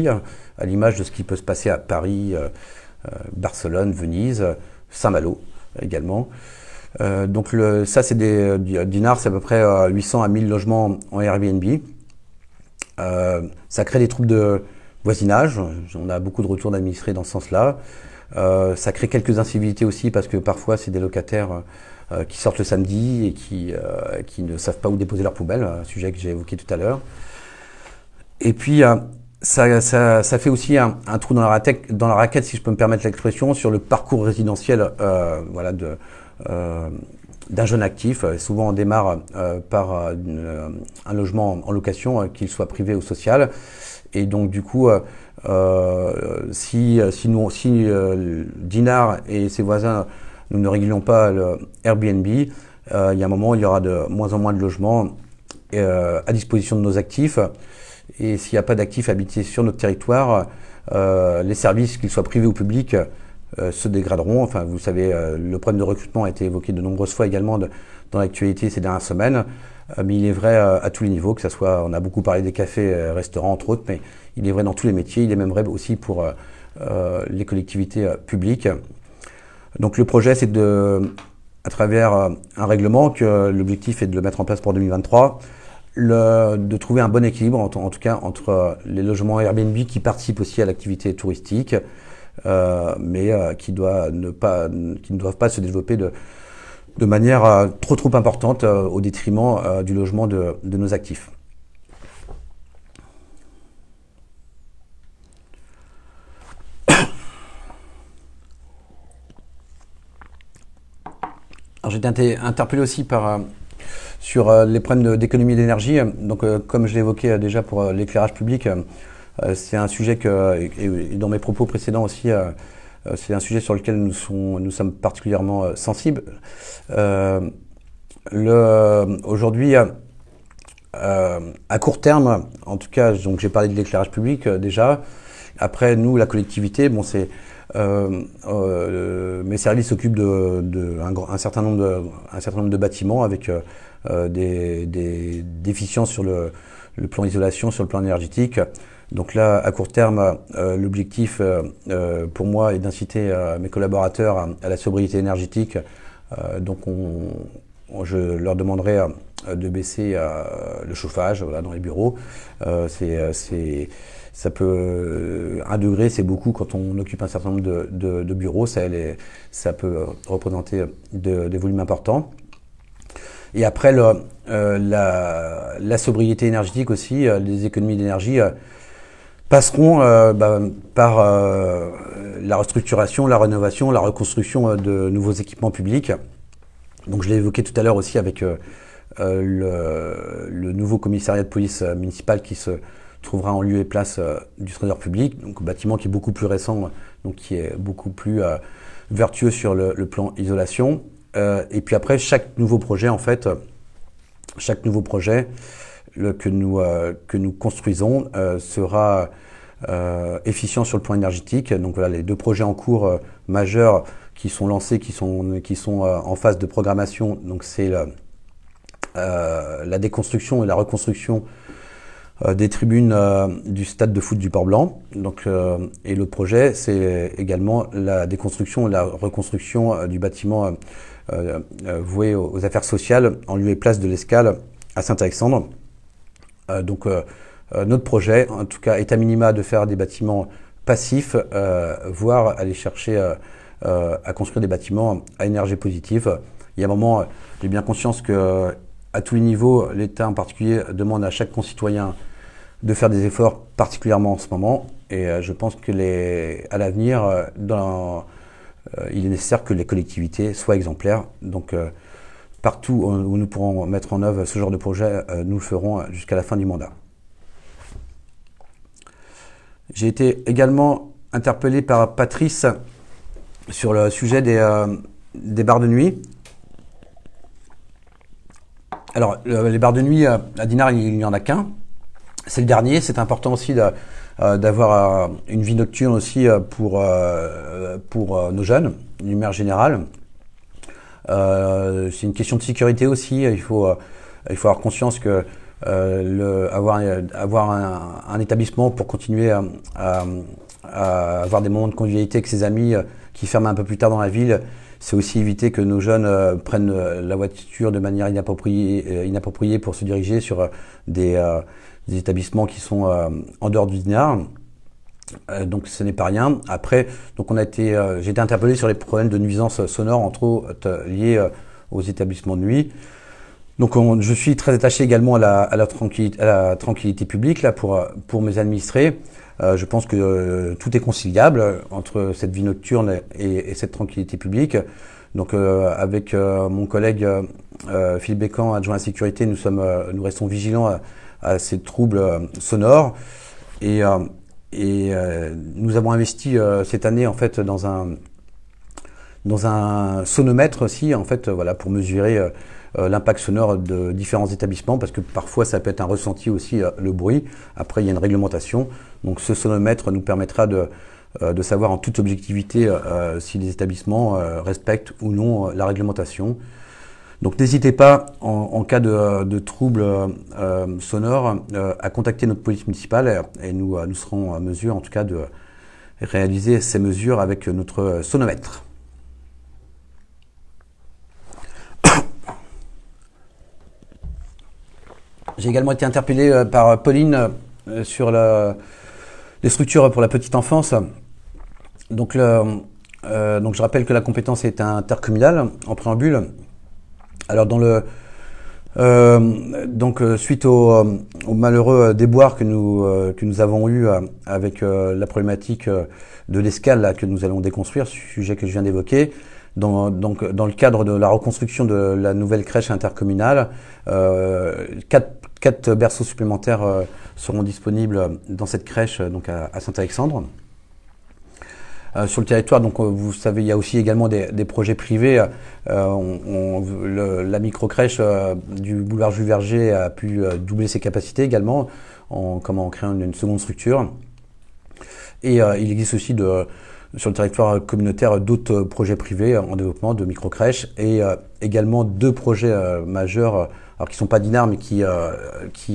Speaker 1: à l'image de ce qui peut se passer à Paris, Barcelone, Venise, Saint-Malo également. Donc ça c'est Dinard, c'est à peu près 800 à 1000 logements en Airbnb. Ça crée des troubles de voisinage, on a beaucoup de retours d'administrés dans ce sens-là. Ça crée quelques incivilités aussi parce que parfois c'est des locataires qui sortent le samedi et qui ne savent pas où déposer leurs poubelles, un sujet que j'ai évoqué tout à l'heure. Et puis ça fait aussi un trou dans la raquette, si je peux me permettre l'expression, sur le parcours résidentiel voilà, d'un jeune actif. Souvent on démarre par un logement en location, qu'il soit privé ou social. Et donc du coup, si Dinard et ses voisins, nous ne régulons pas le Airbnb, il y a un moment où il y aura de moins en moins de logements à disposition de nos actifs. Et s'il n'y a pas d'actifs habités sur notre territoire, les services, qu'ils soient privés ou publics, se dégraderont. Enfin, vous savez, le problème de recrutement a été évoqué de nombreuses fois également dans l'actualité ces dernières semaines. Mais il est vrai à tous les niveaux, que ce soit, on a beaucoup parlé des cafés, restaurants entre autres, mais il est vrai dans tous les métiers. Il est même vrai aussi pour les collectivités publiques. Donc le projet, c'est à travers un règlement, que l'objectif est de le mettre en place pour 2023, de trouver un bon équilibre, en tout cas, entre les logements Airbnb qui participent aussi à l'activité touristique, mais qui ne doivent pas se développer de manière trop importante au détriment du logement de nos actifs. Alors, j'ai été interpellé aussi sur les problèmes d'économie d'énergie. Donc, comme je l'ai évoqué déjà pour l'éclairage public, c'est un sujet et dans mes propos précédents aussi, c'est un sujet sur lequel nous sommes particulièrement sensibles. Aujourd'hui, à court terme, en tout cas, donc j'ai parlé de l'éclairage public déjà. Après, nous, la collectivité, bon, c'est mes services s'occupent un certain nombre de bâtiments avec des déficiences sur le plan isolation, sur le plan énergétique. Donc là, à court terme, l'objectif pour moi est d'inciter mes collaborateurs à la sobriété énergétique. Donc je leur demanderai de baisser le chauffage, voilà, dans les bureaux. Ça peut 1 degré, c'est beaucoup quand on occupe un certain nombre de bureaux. Ça peut représenter des volumes importants. Et après, la sobriété énergétique aussi, les économies d'énergie. passeront par la restructuration, la rénovation, la reconstruction de nouveaux équipements publics. Donc je l'ai évoqué tout à l'heure aussi avec le nouveau commissariat de police municipal qui se trouvera en lieu et place du Trésor public, donc un bâtiment qui est beaucoup plus récent, donc qui est beaucoup plus vertueux sur le plan isolation. Et puis après, chaque nouveau projet, en fait, que nous construisons sera efficient sur le plan énergétique. Donc voilà, les deux projets en cours majeurs qui sont lancés, qui sont en phase de programmation. Donc c'est la déconstruction et la reconstruction des tribunes du stade de foot du Port-Blanc. Donc, et l'autre projet, c'est également la déconstruction et la reconstruction du bâtiment voué aux affaires sociales en lieu et place de l'Escale à Saint-Alexandre. Donc notre projet, en tout cas, est à minima de faire des bâtiments passifs, voire aller chercher à construire des bâtiments à énergie positive. Il y a un moment, j'ai bien conscience que à tous les niveaux, l'État en particulier demande à chaque concitoyen de faire des efforts, particulièrement en ce moment. Et je pense que à l'avenir, il est nécessaire que les collectivités soient exemplaires. Donc partout où nous pourrons mettre en œuvre ce genre de projet, nous le ferons jusqu'à la fin du mandat. J'ai été également interpellé par Patrice sur le sujet des bars de nuit. Alors, les bars de nuit, à Dinard, il n'y en a qu'un. C'est le dernier. C'est important aussi d'avoir une vie nocturne aussi pour nos jeunes, d'une manière générale. C'est une question de sécurité aussi. Il faut avoir conscience que avoir un établissement pour continuer à avoir des moments de convivialité avec ses amis qui ferment un peu plus tard dans la ville, c'est aussi éviter que nos jeunes prennent la voiture de manière inappropriée pour se diriger sur des établissements qui sont en dehors du Dinard. Donc ce n'est pas rien. Après, donc j'ai été interpellé sur les problèmes de nuisances sonores, entre autres liés aux établissements de nuit. Donc je suis très attaché également à la tranquillité publique là pour mes administrés. Je pense que tout est conciliable entre cette vie nocturne et cette tranquillité publique. Donc avec mon collègue Philippe Bécan, adjoint à la sécurité, nous restons vigilants à ces troubles sonores et nous avons investi cette année en fait dans un sonomètre aussi en fait voilà pour mesurer l'impact sonore de différents établissements, parce que parfois ça peut être un ressenti aussi le bruit. Après il y a une réglementation, donc ce sonomètre nous permettra de savoir en toute objectivité si les établissements respectent ou non la réglementation. Donc n'hésitez pas en cas de troubles sonores à contacter notre police municipale et nous serons en mesure en tout cas de réaliser ces mesures avec notre sonomètre. J'ai également été interpellé par Pauline sur les structures pour la petite enfance. Donc je rappelle que la compétence est intercommunale en préambule. Alors suite au malheureux déboire que nous avons eu avec la problématique de l'Escale que nous allons déconstruire, sujet que je viens d'évoquer, dans le cadre de la reconstruction de la nouvelle crèche intercommunale, 4 berceaux supplémentaires seront disponibles dans cette crèche donc à Saint-Alexandre. Sur le territoire, donc vous savez, il y a aussi également des projets privés. La microcrèche du boulevard Jules Verger a pu doubler ses capacités également en créant une seconde structure. Et il existe aussi sur le territoire communautaire d'autres projets privés en développement de microcrèches et également 2 projets majeurs, alors qui ne sont pas Dinard mais qui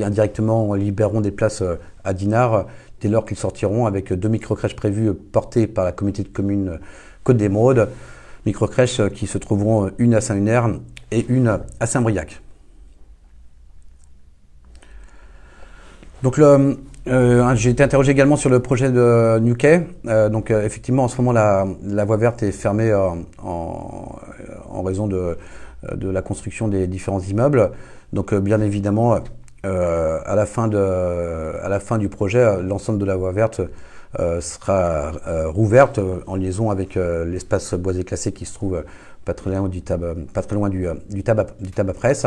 Speaker 1: indirectement libéreront des places à Dinard dès lors qu'ils sortiront, avec 2 microcrèches prévues portées par la communauté de communes Côte-d'Émeraude, microcrèches qui se trouveront une à Saint-Lunaire et une à Saint-Briac. Donc j'ai été interrogé également sur le projet de New Quai. Donc effectivement en ce moment la voie verte est fermée en raison de la construction des différents immeubles. Donc bien évidemment à la fin du projet, l'ensemble de la voie verte sera rouverte en liaison avec l'espace boisé classé qui se trouve pas très loin du tabac presse.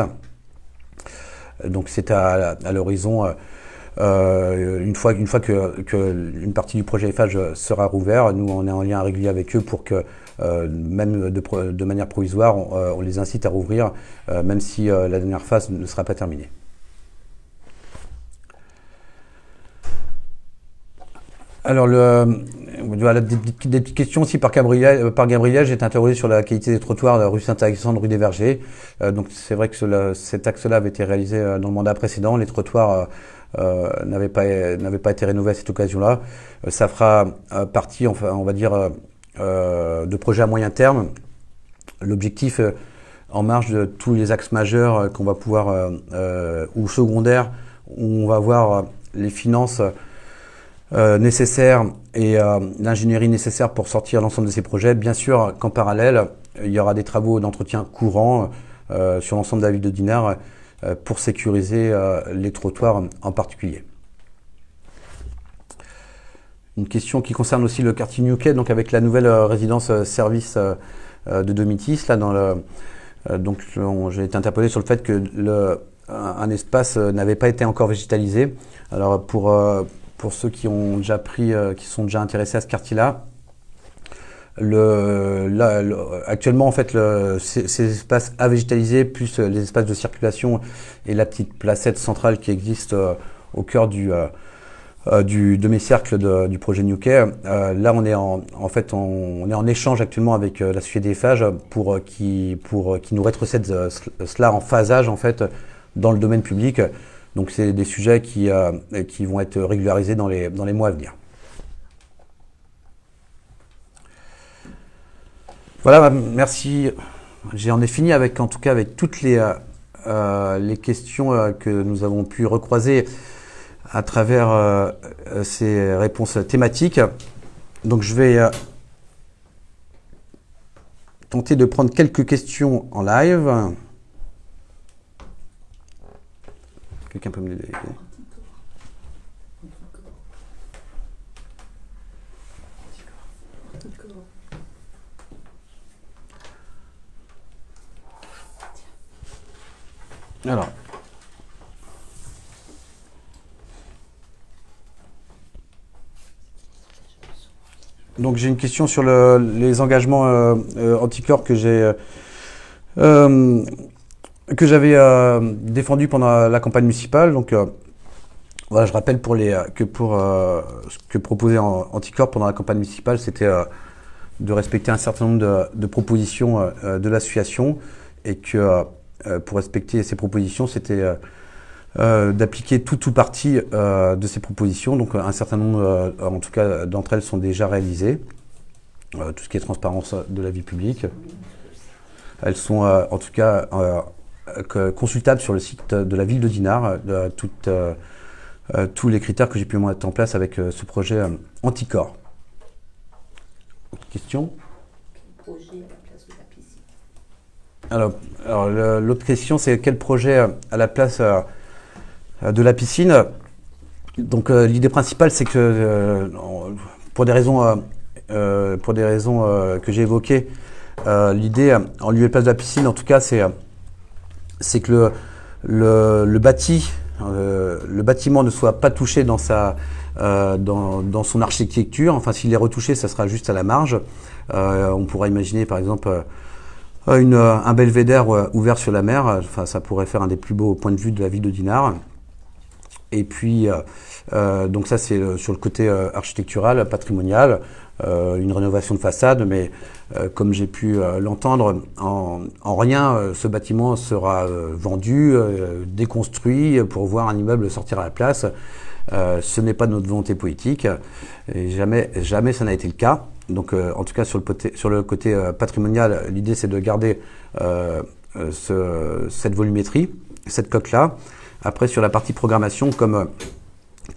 Speaker 1: Donc c'est à l'horizon, une fois que une partie du projet Eiffage sera rouvert, nous on est en lien régulier avec eux pour que même de manière provisoire, on les incite à rouvrir, même si la dernière phase ne sera pas terminée. Alors, voilà, des petites questions aussi par Gabriel. J'ai été interrogé sur la qualité des trottoirs de la rue Saint-Alexandre, rue des Vergers. Donc, c'est vrai que cet axe-là avait été réalisé dans le mandat précédent. Les trottoirs n'avaient pas été rénovés à cette occasion-là. Ça fera partie, enfin, on va dire, de projets à moyen terme. L'objectif, en marge de tous les axes majeurs qu'on va pouvoir, ou secondaires, où on va voir les finances nécessaires et l'ingénierie nécessaire pour sortir l'ensemble de ces projets. Bien sûr qu'en parallèle, il y aura des travaux d'entretien courants sur l'ensemble de la ville de Dinard pour sécuriser les trottoirs en particulier. Une question qui concerne aussi le quartier New Quai, donc avec la nouvelle résidence service de Domitis. Là, donc j'ai été interpellé sur le fait que un espace n'avait pas été encore végétalisé. Alors pour ceux qui ont déjà qui sont déjà intéressés à ce quartier-là, actuellement en fait ces espaces à végétaliser plus les espaces de circulation et la petite placette centrale qui existe au cœur du demi-cercle du projet New Quai. Là on est en échange actuellement avec la société Eiffage pour qui nous rétrocède cela en phasage en fait dans le domaine public. Donc c'est des sujets qui vont être régularisés dans les mois à venir. Voilà, merci. J'en ai fini avec toutes les questions que nous avons pu recroiser à travers ces réponses thématiques. Donc je vais tenter de prendre quelques questions en live. Quelqu'un peut me l'aider? Alors. Donc j'ai une question sur les engagements anticorps que j'avais défendu pendant la campagne municipale. Donc voilà, je rappelle ce que proposait Anticorps pendant la campagne municipale, c'était de respecter un certain nombre de propositions de l'association, et que pour respecter ces propositions, c'était d'appliquer tout ou partie de ces propositions. Donc un certain nombre, en tout cas d'entre elles, sont déjà réalisées. Tout ce qui est transparence de la vie publique. Elles sont en tout cas consultables sur le site de la ville de Dinard, tous les critères que j'ai pu mettre en place avec ce projet Anticorps. Question?
Speaker 2: Quel projet à la place de la piscine?
Speaker 1: Alors l'autre question, c'est quel projet à la place de la piscine? Donc l'idée principale, c'est que pour des raisons que j'ai évoquées, l'idée en lieu et place de la piscine, en tout cas, c'est que le bâtiment ne soit pas touché dans son architecture. Enfin, s'il est retouché, ça sera juste à la marge. On pourra imaginer, par exemple, un belvédère ouvert sur la mer. Enfin, ça pourrait faire un des plus beaux points de vue de la ville de Dinard. Et puis, donc ça, c'est sur le côté architectural, patrimonial, une rénovation de façade, mais comme j'ai pu l'entendre, en rien, ce bâtiment sera vendu, déconstruit pour voir un immeuble sortir à la place. Ce n'est pas notre volonté politique, et jamais ça n'a été le cas. Donc, en tout cas, sur le côté patrimonial, l'idée, c'est de garder cette volumétrie, cette coque-là. Après, sur la partie programmation, comme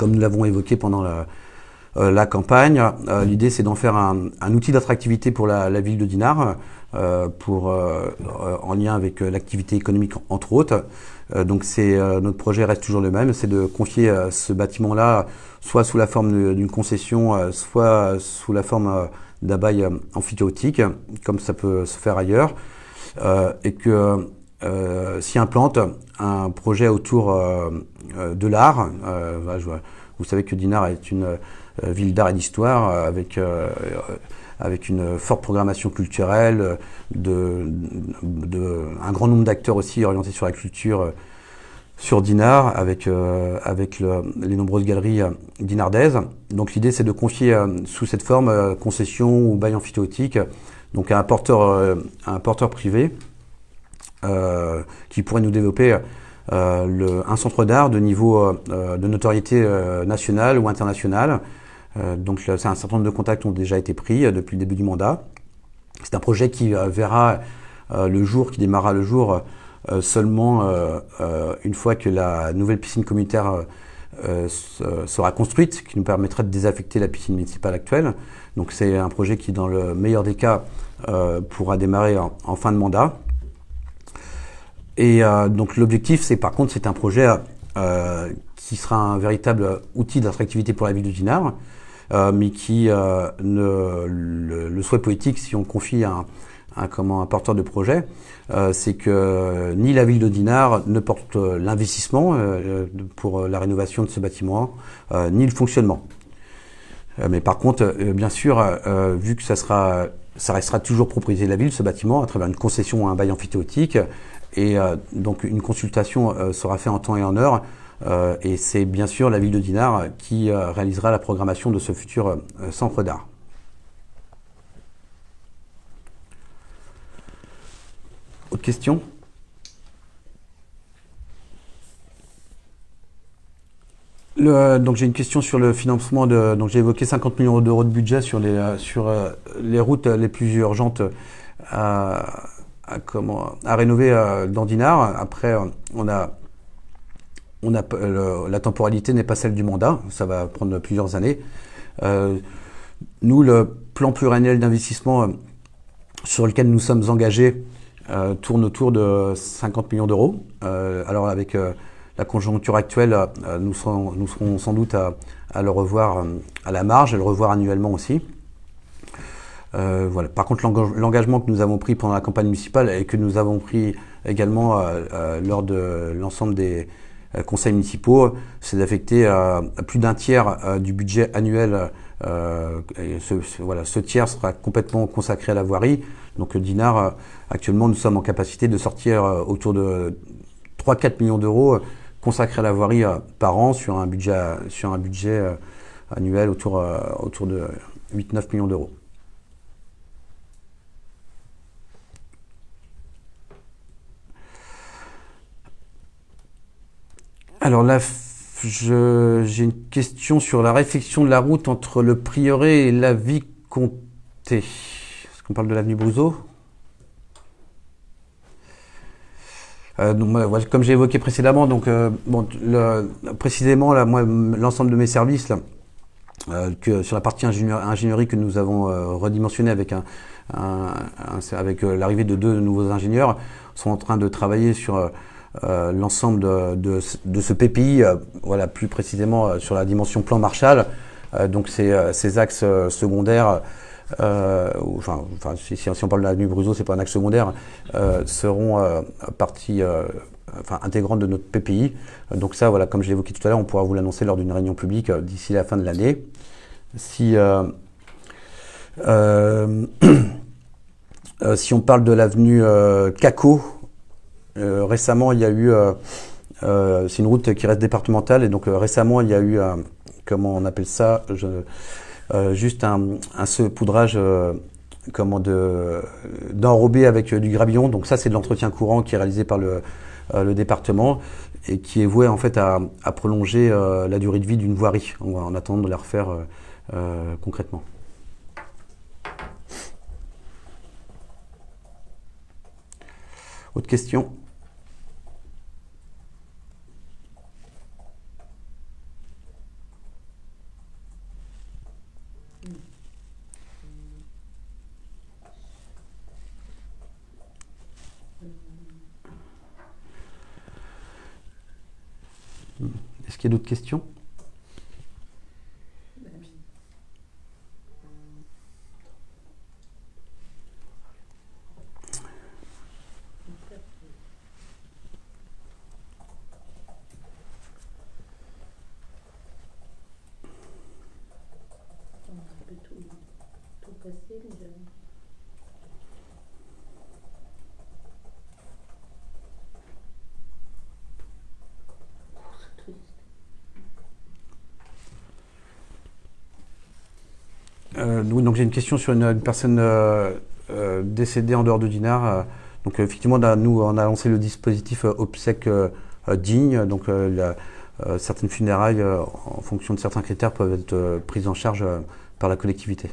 Speaker 1: nous l'avons évoqué pendant la campagne. L'idée, c'est d'en faire un outil d'attractivité pour la ville de Dinard, en lien avec l'activité économique, entre autres. Donc notre projet reste toujours le même, c'est de confier ce bâtiment-là soit sous la forme d'une concession, soit sous la forme d'un bail emphytéotique, comme ça peut se faire ailleurs, et que s'y implante un projet autour de l'art. Vous savez que Dinard est une ville d'art et d'histoire, avec une forte programmation culturelle, un grand nombre d'acteurs aussi orientés sur la culture sur Dinard, avec les nombreuses galeries dinardaises. Donc l'idée, c'est de confier sous cette forme concession ou bail emphytéotique, donc à un porteur privé qui pourrait nous développer un centre d'art de niveau de notoriété nationale ou internationale. Donc c'est un certain nombre de contacts ont déjà été pris depuis le début du mandat. C'est un projet qui verra qui démarrera le jour seulement une fois que la nouvelle piscine communautaire sera construite, qui nous permettra de désaffecter la piscine municipale actuelle. Donc c'est un projet qui, dans le meilleur des cas, pourra démarrer en fin de mandat. Et donc l'objectif, c'est un projet qui sera un véritable outil d'attractivité pour la ville de Dinard, mais qui le souhait politique, si on confie à un porteur de projet, c'est que ni la ville de Dinard ne porte l'investissement pour la rénovation de ce bâtiment, ni le fonctionnement. Mais par contre, bien sûr, vu que ça restera toujours propriété de la ville, ce bâtiment, à travers une concession ou un bail emphytéotique, et donc une consultation sera faite en temps et en heure, et c'est bien sûr la ville de Dinard qui réalisera la programmation de ce futur centre d'art. Autre question ? Donc j'ai une question sur le financement donc j'ai évoqué 50 millions d'euros de budget sur les routes les plus urgentes à rénover dans Dinard. Après, la temporalité n'est pas celle du mandat, ça va prendre plusieurs années. Nous, le plan pluriannuel d'investissement sur lequel nous sommes engagés tourne autour de 50 millions d'euros. Alors avec la conjoncture actuelle, nous serons sans doute à le revoir à la marge, à le revoir annuellement aussi. Voilà. Par contre, l'engagement que nous avons pris pendant la campagne municipale et que nous avons pris également lors de l'ensemble des conseils municipaux, c'est d'affecter plus d'un tiers du budget annuel. Ce tiers sera complètement consacré à la voirie. Donc Dinard, actuellement, nous sommes en capacité de sortir autour de 3-4 millions d'euros consacrés à la voirie par an sur un budget annuel autour de 8-9 millions d'euros. Alors là, j'ai une question sur la réfection de la route entre le Prieuré et la Vicomté. Est-ce qu'on parle de l'avenue Brouzeau ? Donc, comme j'ai évoqué précédemment, donc précisément là, moi, l'ensemble de mes services là, sur la partie ingénierie que nous avons redimensionné avec l'arrivée de 2 nouveaux ingénieurs, sont en train de travailler sur l'ensemble de ce PPI, plus précisément sur la dimension plan Marshall. Donc ces axes secondaires, si on parle de l'avenue Brouzeau, c'est pas un axe secondaire, seront partie intégrante de notre PPI. Donc ça, comme je l'ai évoqué tout à l'heure, on pourra vous l'annoncer lors d'une réunion publique d'ici la fin de l'année. Si on parle de l'avenue Caco, récemment, il y a eu, c'est une route qui reste départementale, et donc récemment, il y a eu, comment on appelle ça, juste un saupoudrage d'enrobé avec du gravion. Donc ça, c'est de l'entretien courant qui est réalisé par le département et qui est voué en fait à prolonger la durée de vie d'une voirie en attendant de la refaire concrètement. Autre question ? Est-ce qu'il y a d'autres questions?
Speaker 2: On a un peu tout cassé déjà. C'est triste.
Speaker 1: Donc j'ai une question sur une personne décédée en dehors de Dinard. Donc effectivement, nous on a lancé le dispositif obsèques digne. Donc certaines funérailles, en fonction de certains critères, peuvent être prises en charge par la collectivité.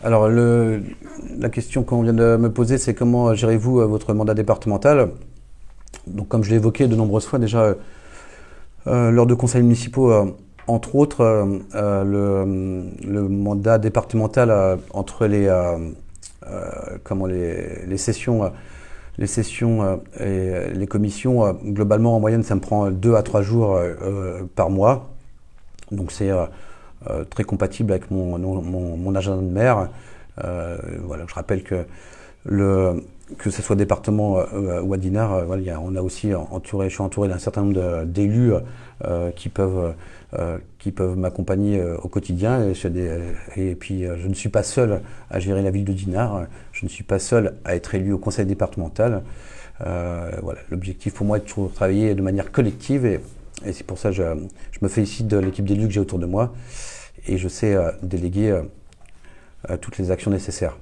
Speaker 1: Alors, la question qu'on vient de me poser, c'est comment gérez-vous votre mandat départemental? Donc, comme je l'ai évoqué de nombreuses fois déjà lors de conseils municipaux, entre autres, le mandat départemental entre les sessions, et les commissions, globalement en moyenne, ça me prend 2 à 3 jours par mois. Donc, c'est très compatible avec mon agenda de maire. Voilà, je rappelle que ce soit département ou à Dinard, voilà, on a aussi je suis entouré d'un certain nombre d'élus qui peuvent m'accompagner au quotidien. Et puis je ne suis pas seul à gérer la ville de Dinard, je ne suis pas seul à être élu au conseil départemental. Voilà, l'objectif pour moi est de toujours travailler de manière collective et c'est pour ça que je me félicite de l'équipe d'élus que j'ai autour de moi et je sais déléguer toutes les actions nécessaires.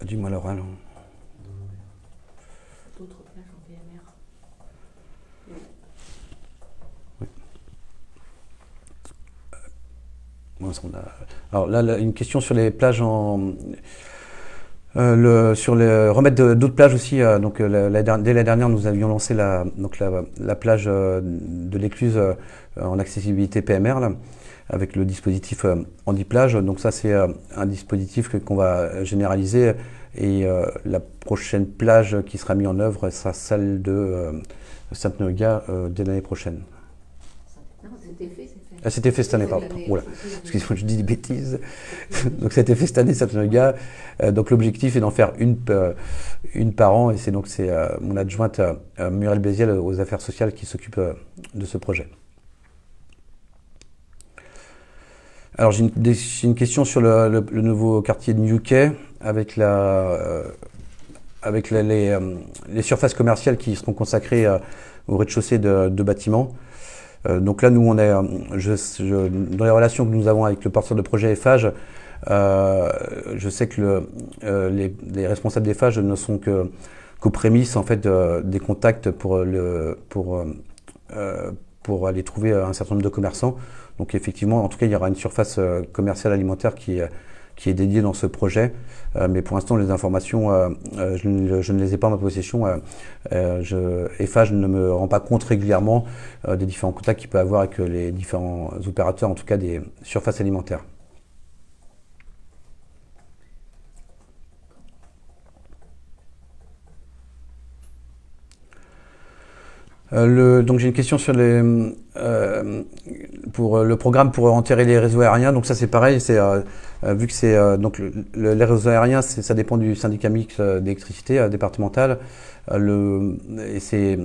Speaker 1: Dis-moi l'oral.
Speaker 2: D'autres plages en PMR.
Speaker 1: Oui. Alors là, une question sur les plages sur le remettre d'autres plages aussi. Donc dès l'année dernière, nous avions lancé la plage de l'Écluse en accessibilité PMR là, avec le dispositif Handiplage. Donc ça, c'est un dispositif qu'on va généraliser et la prochaine plage qui sera mise en œuvre sera celle de Sainte-Noëlla dès l'année prochaine.
Speaker 2: Non, c'était fait, c'est fait.
Speaker 1: Ah, c'était fait cette année, pardon. Voilà. Excusez-moi, je dis des bêtises. Donc ça a été fait cette année, Sainte-Noëlla. Donc l'objectif est d'en faire une par an et c'est mon adjointe Muriel Béziel aux affaires sociales qui s'occupe de ce projet. Alors j'ai une question sur le nouveau quartier de New Quay avec les surfaces commerciales qui seront consacrées au rez-de-chaussée de bâtiments. Donc là, nous, on est dans les relations que nous avons avec le porteur de projet Eiffage, je sais que les responsables d'Eiffage ne sont qu'aux prémices en fait des contacts pour aller trouver un certain nombre de commerçants. Donc effectivement, en tout cas, il y aura une surface commerciale alimentaire qui est dédiée dans ce projet. Mais pour l'instant, les informations, je ne les ai pas en ma possession. Eiffage ne me rend pas compte régulièrement des différents contacts qu'il peut avoir avec les différents opérateurs, en tout cas des surfaces alimentaires. Donc j'ai une question sur pour le programme pour enterrer les réseaux aériens. Donc ça c'est pareil, vu que c'est donc les réseaux aériens, ça dépend du syndicat mixte d'électricité départemental. Et c'est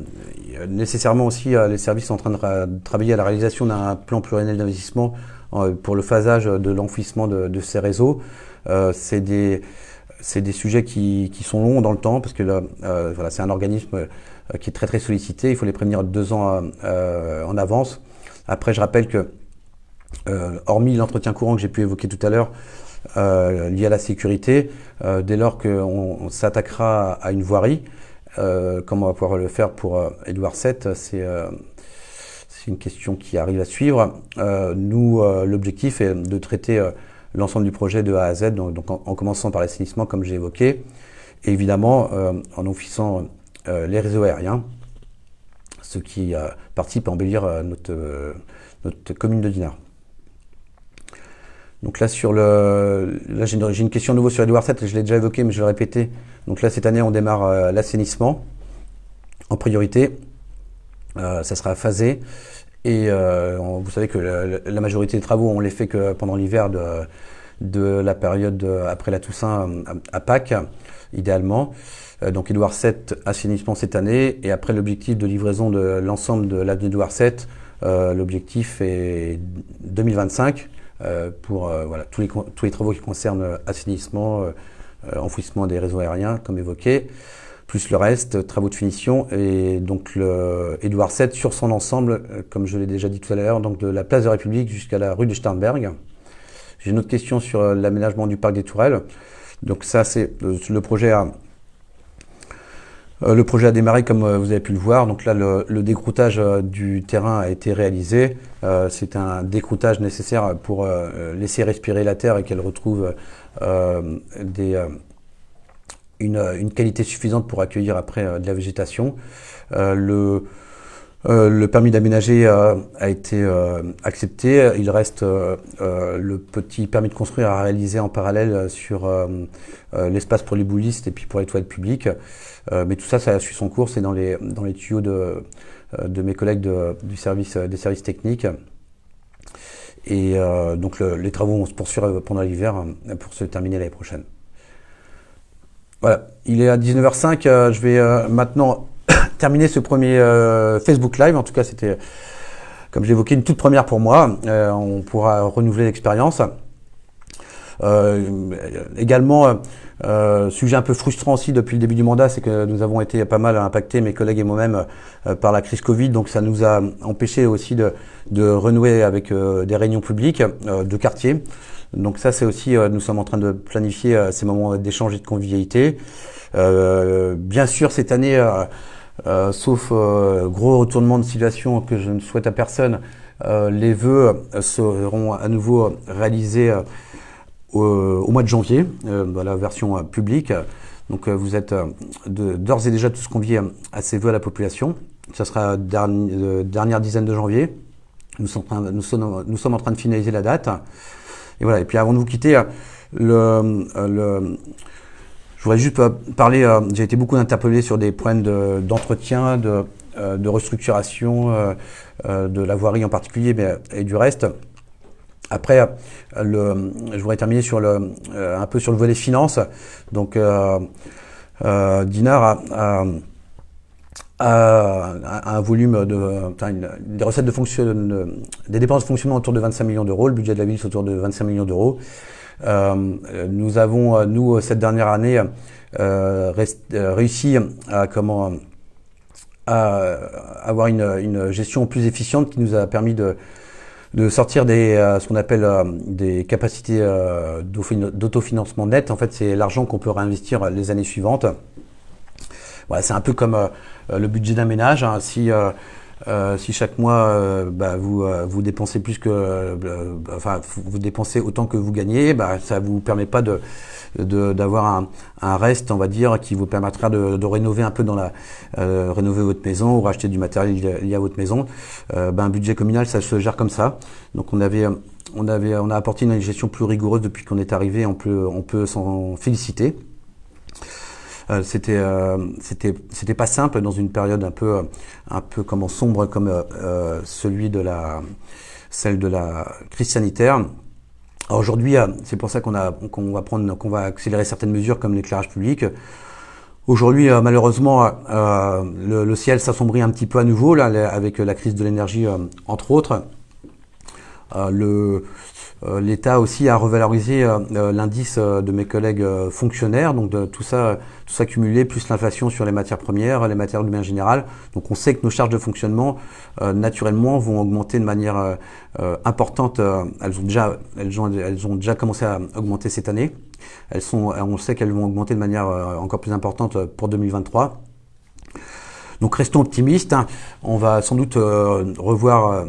Speaker 1: nécessairement aussi les services sont en train de travailler à la réalisation d'un plan pluriannuel d'investissement pour le phasage de l'enfouissement de ces réseaux. C'est des sujets qui sont longs dans le temps parce que là, voilà, c'est un organisme qui est très très sollicité. Il faut les prévenir 2 ans en avance. Après, je rappelle que, hormis l'entretien courant que j'ai pu évoquer tout à l'heure, lié à la sécurité, dès lors qu'on s'attaquera à une voirie, comme on va pouvoir le faire pour Édouard VII, c'est une question qui arrive à suivre. Nous, l'objectif est de traiter l'ensemble du projet de A à Z, donc en commençant par l'assainissement comme j'ai évoqué, et évidemment en officiant les réseaux aériens, ce qui participe à embellir notre commune de Dinard. Donc là, j'ai une question nouveau sur Édouard VII, je l'ai déjà évoqué, mais je vais le répéter. Donc là, cette année, on démarre l'assainissement en priorité. Ça sera phasé. Et vous savez que la majorité des travaux, on les fait que pendant l'hiver de la période après la Toussaint à Pâques, idéalement. Donc Édouard VII, assainissement cette année. Et après, l'objectif de livraison de l'ensemble de l'avenue Édouard VII, l'objectif est 2025. Pour voilà, tous les travaux qui concernent assainissement, enfouissement des réseaux aériens, comme évoqué, plus le reste, travaux de finition, et donc le Édouard VII sur son ensemble, comme je l'ai déjà dit tout à l'heure, donc de la place de la République jusqu'à la rue de Sternberg. J'ai une autre question sur l'aménagement du parc des Tourelles. Donc ça, c'est le projet a démarré comme vous avez pu le voir. Donc là, le décroutage du terrain a été réalisé. C'est un décroutage nécessaire pour laisser respirer la terre et qu'elle retrouve une qualité suffisante pour accueillir après de la végétation. Le permis d'aménager a été accepté. Il reste le petit permis de construire à réaliser en parallèle sur l'espace pour les boulistes et puis pour les toilettes publiques. Mais tout ça, ça a suivi son cours. C'est dans les tuyaux de mes collègues des services techniques. Et donc les travaux vont se poursuivre pendant l'hiver pour se terminer l'année prochaine. Voilà, il est à 19h05. Je vais maintenant terminer ce premier Facebook Live. En tout cas, c'était, comme j'évoquais, une toute première pour moi. On pourra renouveler l'expérience. Également, sujet un peu frustrant aussi depuis le début du mandat, c'est que nous avons été pas mal impactés, mes collègues et moi-même, par la crise Covid. Donc ça nous a empêché aussi de renouer avec des réunions publiques de quartier. Donc ça, c'est aussi, nous sommes en train de planifier ces moments d'échange et de convivialité. Bien sûr, cette année, sauf gros retournement de situation que je ne souhaite à personne, les vœux seront à nouveau réalisés au mois de janvier, dans la version publique. Donc vous êtes d'ores et déjà tous conviés à ces vœux à la population. Ça sera dernière dizaine de janvier. Nous sommes en train de finaliser la date. Et voilà. Et puis avant de vous quitter, je voudrais juste parler, j'ai été beaucoup interpellé sur des problèmes d'entretien, de restructuration, de la voirie en particulier, et du reste. Après, je voudrais terminer sur un peu sur le volet finance. Donc, Dinard a un volume des recettes des dépenses de fonctionnement autour de 25 millions d'euros. Le budget de la ville, c'est autour de 25 millions d'euros. Nous avons, cette dernière année, réussi à avoir une gestion plus efficiente qui nous a permis de sortir ce qu'on appelle des capacités d'autofinancement net. En fait, c'est l'argent qu'on peut réinvestir les années suivantes. Voilà, c'est un peu comme le budget d'un ménage. Hein. Si chaque mois vous dépensez plus que, vous dépensez autant que vous gagnez, ça vous permet pas d'avoir un reste, on va dire, qui vous permettra de rénover un peu rénover votre maison ou racheter du matériel lié à votre maison. Un budget communal, ça se gère comme ça. Donc on a apporté une gestion plus rigoureuse depuis qu'on est arrivé. On peut s'en féliciter. C'était pas simple dans une période un peu comme sombre comme celle de la crise sanitaire. Aujourd'hui, c'est pour ça qu'on va accélérer certaines mesures comme l'éclairage public. Aujourd'hui, malheureusement, le ciel s'assombrit un petit peu à nouveau là, avec la crise de l'énergie, entre autres. L'État aussi a revalorisé l'indice de mes collègues fonctionnaires, donc de tout ça cumulé, plus l'inflation sur les matières premières, les matières de manière générale. Donc on sait que nos charges de fonctionnement, naturellement, vont augmenter de manière importante. Elles ont déjà commencé à augmenter cette année. On sait qu'elles vont augmenter de manière encore plus importante pour 2023. Donc restons optimistes, hein. On va sans doute revoir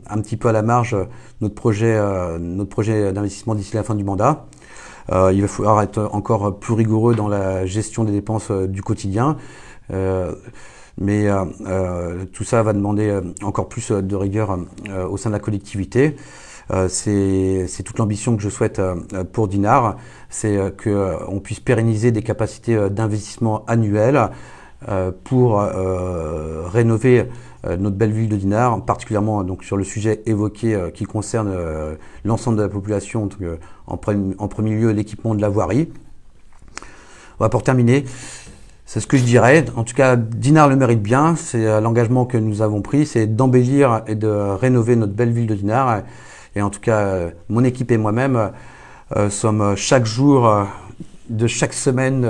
Speaker 1: un petit peu à la marge notre projet d'investissement d'ici la fin du mandat. Il va falloir être encore plus rigoureux dans la gestion des dépenses du quotidien. Mais tout ça va demander encore plus de rigueur au sein de la collectivité. C'est toute l'ambition que je souhaite pour Dinard, c'est qu'on puisse pérenniser des capacités d'investissement annuelles pour rénover notre belle ville de Dinard, particulièrement donc sur le sujet évoqué qui concerne l'ensemble de la population, donc, en premier lieu l'équipement de la voirie. Voilà, pour terminer, c'est ce que je dirais. En tout cas, Dinard le mérite bien. C'est l'engagement que nous avons pris, c'est d'embellir et de rénover notre belle ville de Dinard. Et en tout cas, mon équipe et moi-même sommes chaque jour de chaque semaine,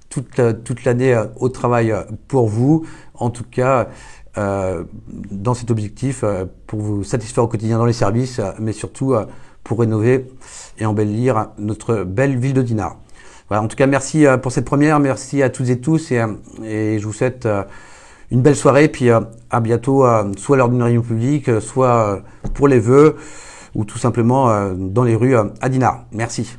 Speaker 1: toute l'année au travail pour vous. En tout cas, dans cet objectif, pour vous satisfaire au quotidien dans les services, mais surtout pour rénover et embellir notre belle ville de Dinard. Voilà, en tout cas, merci pour cette première, merci à toutes et tous, et je vous souhaite une belle soirée, puis à bientôt, soit lors d'une réunion publique, soit pour les vœux, ou tout simplement dans les rues à Dinard. Merci.